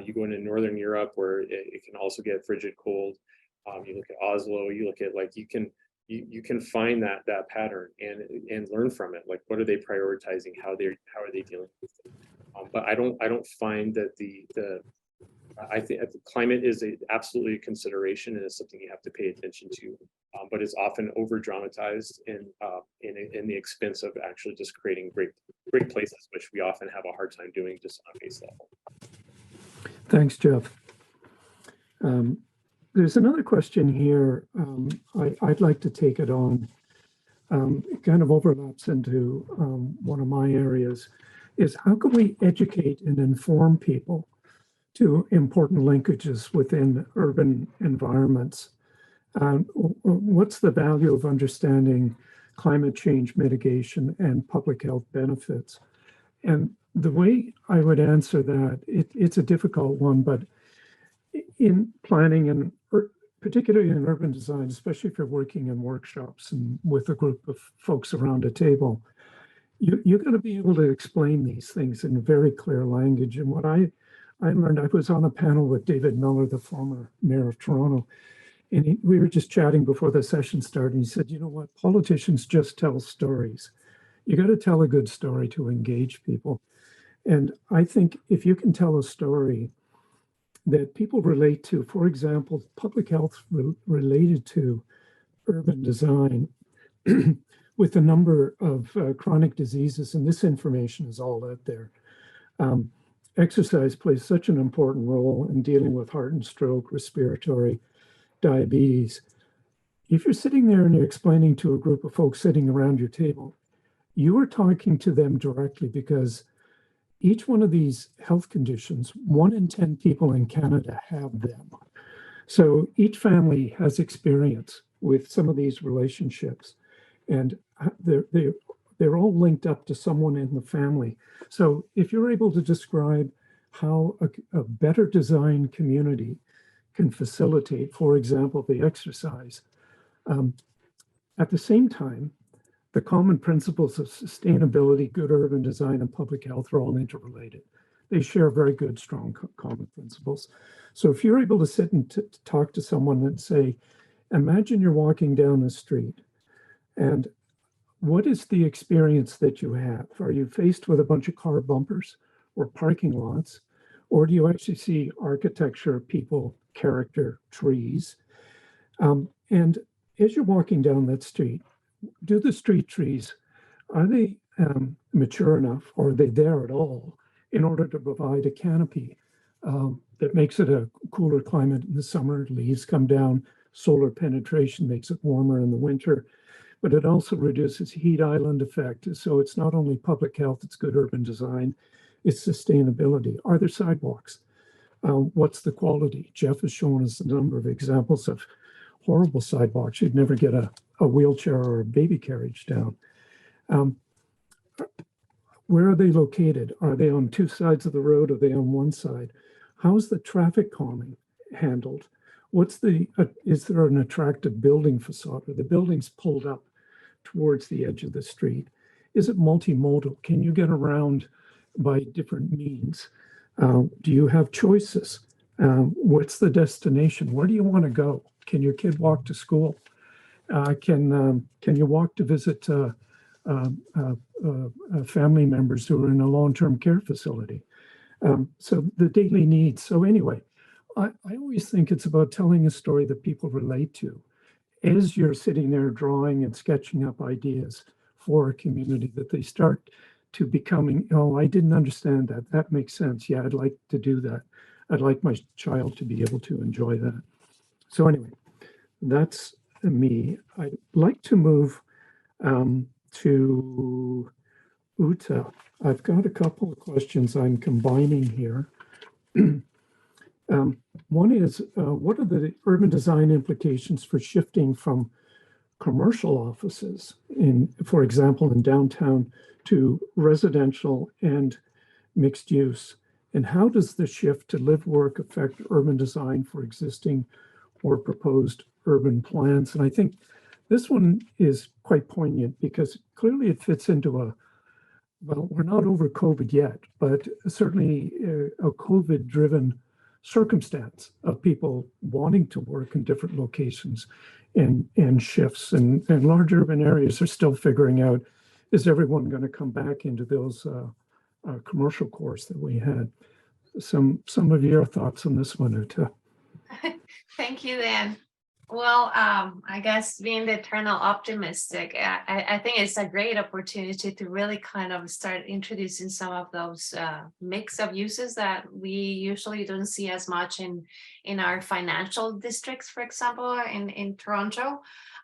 Speaker 3: You go into Northern Europe, where it can also get frigid cold. You look at Oslo, you look at you can find that pattern and learn from it. Like, what are they prioritizing? How are they dealing with it? But I don't find that I think climate is absolutely a consideration, and it's something you have to pay attention to. But it's often over dramatized in the expense of actually just creating great places, which we often have a hard time doing just on a base level.
Speaker 2: Thanks, Jeff. There's another question here. I'd like to take it on. It kind of overlaps into one of my areas, is how can we educate and inform people to important linkages within urban environments? What's the value of understanding climate change mitigation and public health benefits? And the way I would answer that, it's a difficult one, but in planning and particularly in urban design, especially if you're working in workshops and with a group of folks around a table, you're going to be able to explain these things in very clear language. And what I learned, I was on a panel with David Miller, the former mayor of Toronto, and we were just chatting before the session started. And he said, you know what, politicians just tell stories. You got to tell a good story to engage people. And I think if you can tell a story that people relate to, for example, public health related to urban design with a number of chronic diseases, and this information is all out there. Exercise plays such an important role in dealing with heart and stroke, respiratory, diabetes. If you're sitting there and you're explaining to a group of folks sitting around your table, you are talking to them directly, because each one of these health conditions, 1 in 10 people in Canada have them. So each family has experience with some of these relationships, and they're all linked up to someone in the family. So if you're able to describe how a better designed community can facilitate, for example, the exercise, at the same time, the common principles of sustainability, good urban design, and public health are all interrelated. They share very good, strong common principles. So if you're able to sit and talk to someone and say, imagine you're walking down the street, and what is the experience that you have? Are you faced with a bunch of car bumpers or parking lots? Or do you actually see architecture, people, character, trees? And as you're walking down that street, do the street trees, are they mature enough, or are they there at all in order to provide a canopy that makes it a cooler climate in the summer? Leaves come down, solar penetration makes it warmer in the winter, but it also reduces heat island effect. So it's not only public health, it's good urban design, it's sustainability. Are there sidewalks? What's the quality? Jeff has shown us a number of examples of horrible sidewalks. You'd never get a wheelchair or a baby carriage down. Where are they located? Are they on 2 sides of the road? Are they on 1 side? How's the traffic calming handled? What's is there an attractive building facade? Are the buildings pulled up towards the edge of the street? Is it multimodal? Can you get around by different means? Do you have choices? What's the destination? Where do you want to go? Can your kid walk to school? Can you walk to visit family members who are in a long-term care facility? So the daily needs. So anyway, I always think it's about telling a story that people relate to as you're sitting there drawing and sketching up ideas for a community, that they start to becoming, oh, I didn't understand that. That makes sense. Yeah, I'd like to do that. I'd like my child to be able to enjoy that. So anyway, that's me. I'd like to move to Uta. I've got a couple of questions I'm combining here. One is, what are the urban design implications for shifting from commercial offices, for example, in downtown, to residential and mixed use? And how does the shift to live work affect urban design for existing or proposed urban plans? And I think this one is quite poignant, because clearly it fits into well, we're not over COVID yet, but certainly a COVID-driven circumstance of people wanting to work in different locations and shifts. And large urban areas are still figuring out, is everyone going to come back into those commercial cores that we had? Some of your thoughts on this one, Uta.
Speaker 5: Thank you, Dan. Well, I guess being the eternal optimistic, I think it's a great opportunity to really kind of start introducing some of those mix of uses that we usually don't see as much in our financial districts, for example, in Toronto.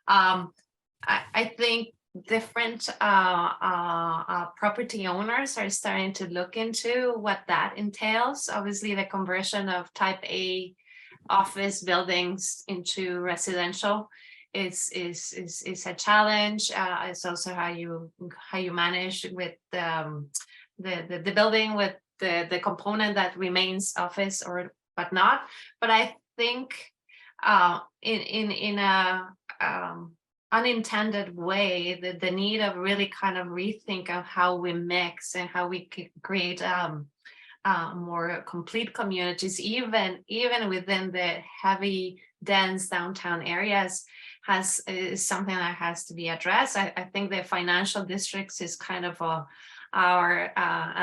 Speaker 5: I think different property owners are starting to look into what that entails. Obviously, the conversion of type A office buildings into residential is a challenge. It's also how you manage with the building with the component that remains office or whatnot. But I think in a unintended way, the need of really kind of rethink of how we mix and how we can create more complete communities, even within the heavy, dense downtown areas, is something that has to be addressed. I think the financial districts is kind of a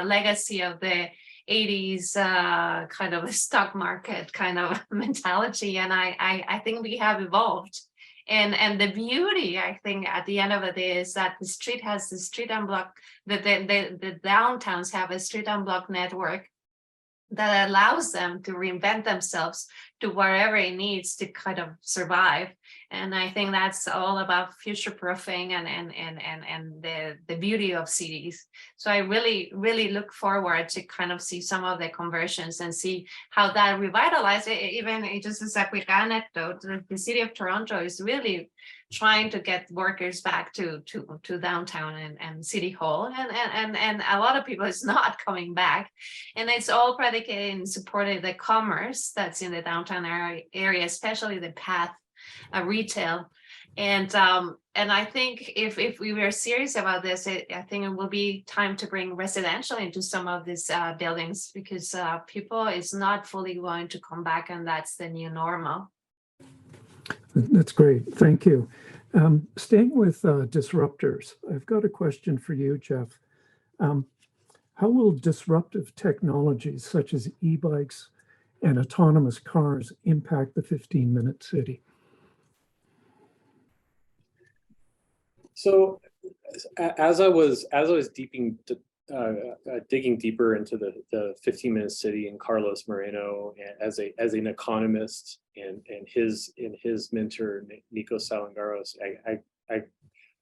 Speaker 5: legacy of the 80s kind of a stock market kind of mentality, and I think we have evolved. And the beauty, I think, at the end of the day, is that the street has the street and block, the downtowns have a street and block network that allows them to reinvent themselves to wherever it needs to kind of survive. And I think that's all about future proofing and the beauty of cities. So I really look forward to kind of see some of the conversions and see how that revitalizes it. Even just as a quick anecdote, the city of Toronto is really trying to get workers back to downtown and city hall, and a lot of people is not coming back, and it's all predicated and supported the commerce that's in the downtown area, especially the path retail. And I think if we were serious about this, I think it will be time to bring residential into some of these buildings, because people is not fully going to come back, and that's the new normal.
Speaker 2: That's great. Thank you. Staying with disruptors, I've got a question for you, Jeff. How will disruptive technologies such as e-bikes and autonomous cars impact the 15-minute city?
Speaker 3: So as I was digging deeper into the 15-minute city and Carlos Moreno as an economist and his mentor Nico Salangaros, I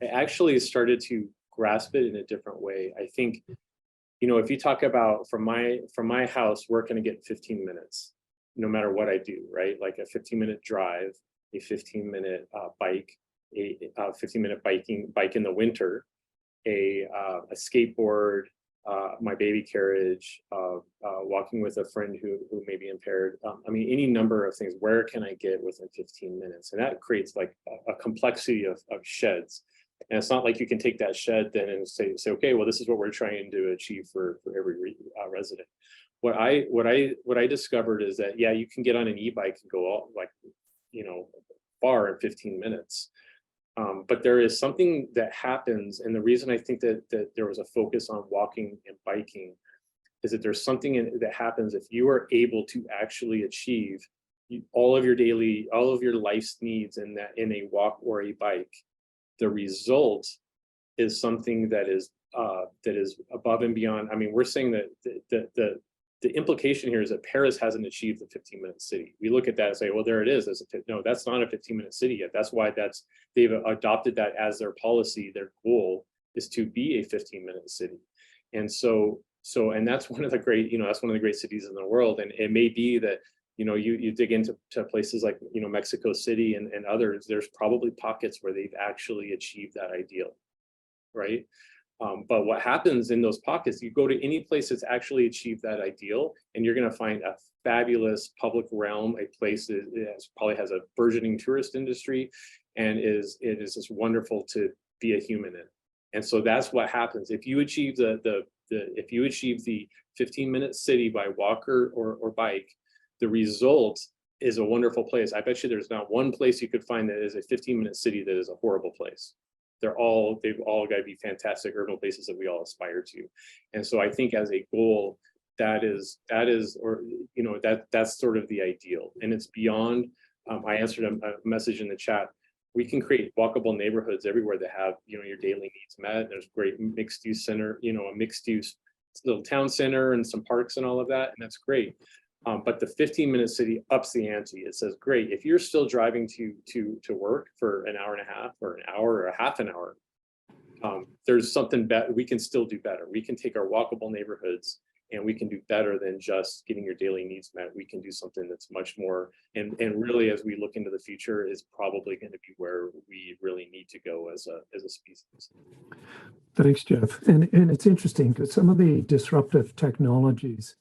Speaker 3: actually started to grasp it in a different way. I think, if you talk about from my house, where can I get 15 minutes, no matter what I do, right? Like a 15-minute drive, a 15-minute bike, a 15-minute bike in the winter, a skateboard, my baby carriage, walking with a friend who may be impaired. I mean, any number of things. Where can I get within 15 minutes? And that creates like a complexity of sheds. And it's not like you can take that shed then and say, okay, well, this is what we're trying to achieve for every resident. What I discovered is that, yeah, you can get on an e-bike and go all far in 15 minutes. But there is something that happens, and the reason I think that there was a focus on walking and biking is that there's something that happens if you are able to actually achieve all of your life's needs in a walk or a bike. The result is something that is above and beyond. I mean, we're saying that the implication here is that Paris hasn't achieved the 15-minute city. We look at that and say, well, there it is. No, that's not a 15-minute city yet. That's why they've adopted that as their policy. Their goal is to be a 15-minute city. And and that's one of the great, that's one of the great cities in the world. And it may be that, you dig into places like, Mexico City and others, there's probably pockets where they've actually achieved that ideal, right? But what happens in those pockets, you go to any place that's actually achieved that ideal, and you're going to find a fabulous public realm, a place that probably has a burgeoning tourist industry, and it is just wonderful to be a human in. And so that's what happens if you achieve the 15-minute city by walker or bike. The result is a wonderful place. I bet you there's not one place you could find that is a 15-minute city that is a horrible place. They've all got to be fantastic urban places that we all aspire to. And so I think as a goal, that's sort of the ideal. And it's beyond, I answered a message in the chat. We can create walkable neighborhoods everywhere that have, your daily needs met. There's great mixed use center, a mixed use little town center and some parks and all of that. And that's great. But the 15-minute city ups the ante. It says, great, if you're still driving to work for an hour and a half or an hour or a half an hour, there's something better. We can still do better. We can take our walkable neighborhoods and we can do better than just getting your daily needs met. We can do something that's much more, and really, as we look into the future, is probably going to be where we really need to go as a species.
Speaker 2: Thanks, Jeff. And it's interesting because some of the disruptive technologies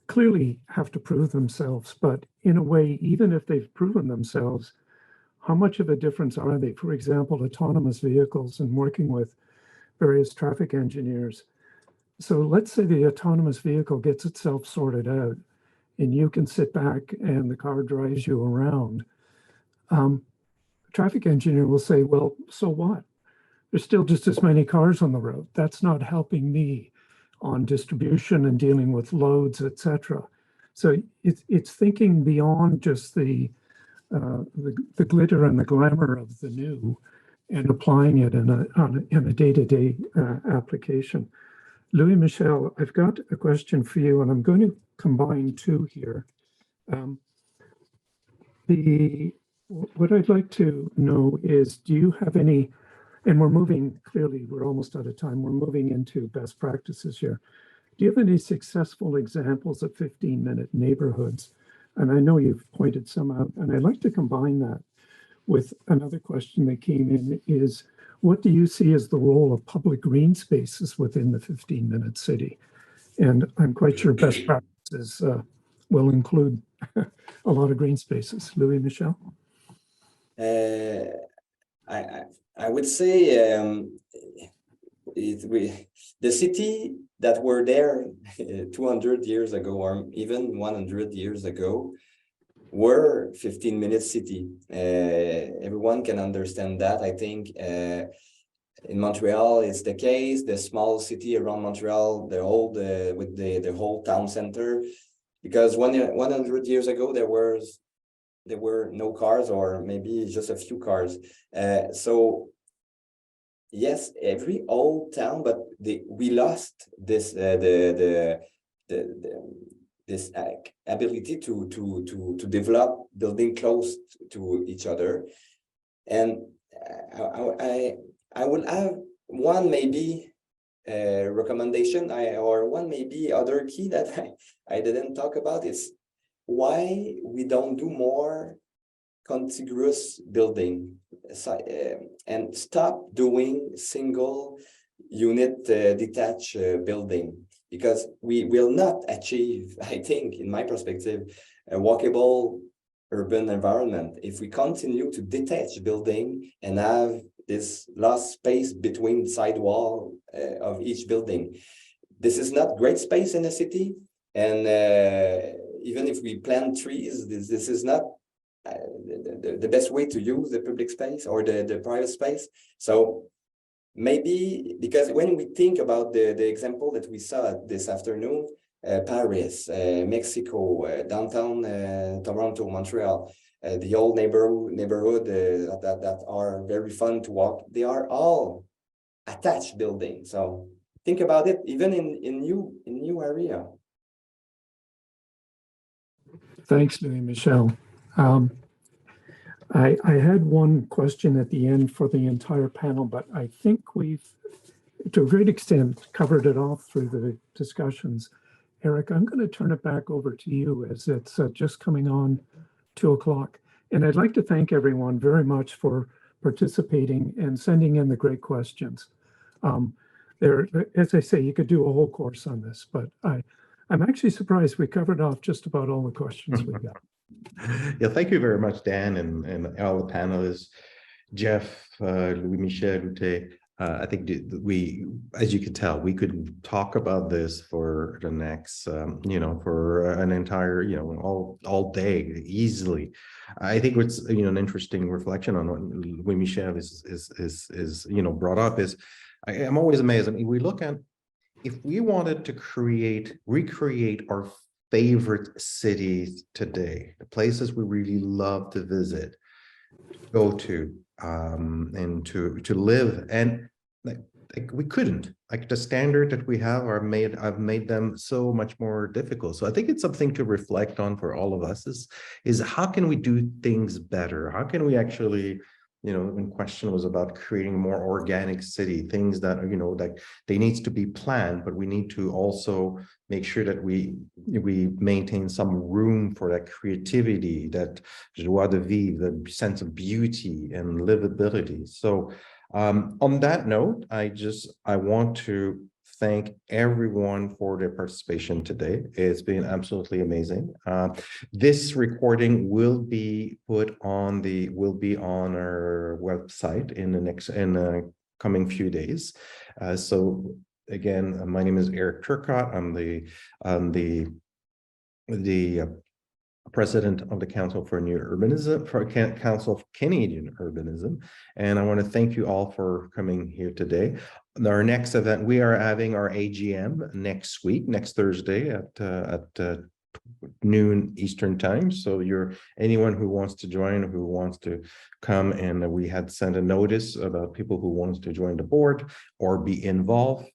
Speaker 2: clearly have to prove themselves, but in a way, even if they've proven themselves, how much of a difference are they? For example, autonomous vehicles and working with various traffic engineers. So let's say the autonomous vehicle gets itself sorted out and you can sit back and the car drives you around. Traffic engineer will say, well, so what? There's still just as many cars on the road. That's not helping me on distribution and dealing with loads, etc. So it's thinking beyond just the glitter and the glamour of the new and applying it in a day-to-day application. Louis Michel, I've got a question for you, and I'm going to combine two here. What I'd like to know is, do you have any, and we're almost out of time, we're moving into best practices here. Do you have any successful examples of 15-minute neighborhoods? And I know you've pointed some out, and I'd like to combine that with another question that came in is, what do you see as the role of public green spaces within the 15-minute city? And I'm quite sure best practices will include a lot of green spaces. Louis Michel?
Speaker 4: I would say the city that were there 200 years ago or even 100 years ago were 15-minute city. Everyone can understand that. I think in Montreal, it's the case. The small city around Montreal, the old with the whole town center, because 100 years ago there were no cars or maybe just a few cars. So yes, every old town, but we lost this this ability to develop building close to each other. And I will have one maybe recommendation or one maybe other key that I didn't talk about is why we don't do more contiguous building and stop doing single unit detached building, because we will not achieve, I think, in my perspective, a walkable urban environment if we continue to detach building and have this lost space between sidewall of each building. This is not great space in a city, and even if we plant trees, this is not the best way to use the public space or the private space. So maybe, because when we think about the example that we saw this afternoon, Paris, Mexico, downtown Toronto, Montreal, the old neighborhood that are very fun to walk, they are all attached buildings. So think about it, even in new area.
Speaker 2: Thanks, Louis Michel. I had one question at the end for the entire panel, but I think we've, to a great extent, covered it off through the discussions. Eric, I'm going to turn it back over to you as it's just coming on 2 o'clock. And I'd like to thank everyone very much for participating and sending in the great questions. As I say, you could do a whole course on this, but I'm actually surprised we covered off just about all the questions we got.
Speaker 1: Yeah, thank you very much, Dan, and all the panelists, Jeff, Louis Michel, Ute. I think we, as you can tell, we could talk about this for the next, for an entire, all day easily. I think what's, an interesting reflection on what Louis Michel is brought up is, I'm always amazed. I mean, we look at, if we wanted to recreate our favorite cities today, the places we really love to visit, go to, and to live, and like we couldn't. Like the standard that we have I've made them so much more difficult. So I think it's something to reflect on for all of us is how can we do things better? How can we actually, when question was about creating a more organic city, things that are, like they needs to be planned, but we need to also make sure that we maintain some room for that creativity, that joie de vivre, the sense of beauty and livability. So on that note, I want to thank everyone for their participation today. It's been absolutely amazing. This recording will be put on our website in the coming few days. So again, my name is Eric Turcott. I'm the president of the Council for New Urbanism, Council of Canadian Urbanism. And I want to thank you all for coming here today. Our next event, we are having our AGM next week, next Thursday at noon Eastern time. So anyone who wants to join, who wants to come, and we had sent a notice about people who wants to join the board or be involved.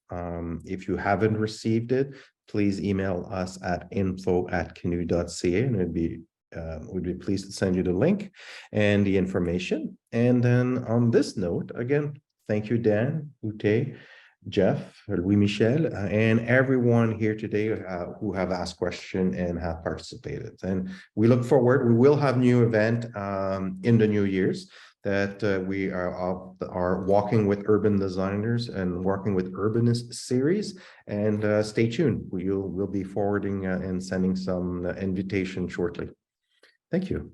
Speaker 1: If you haven't received it, please email us at info@canu.ca, and we'd be pleased to send you the link and the information. And then on this note, again, thank you, Dan, Ute, Jeff, Louis Michel, and everyone here today who have asked questions and have participated. And we look forward. We will have new event in the new years that we are walking with urban designers and working with urbanist series. And stay tuned. We'll be forwarding and sending some invitation shortly. Thank you.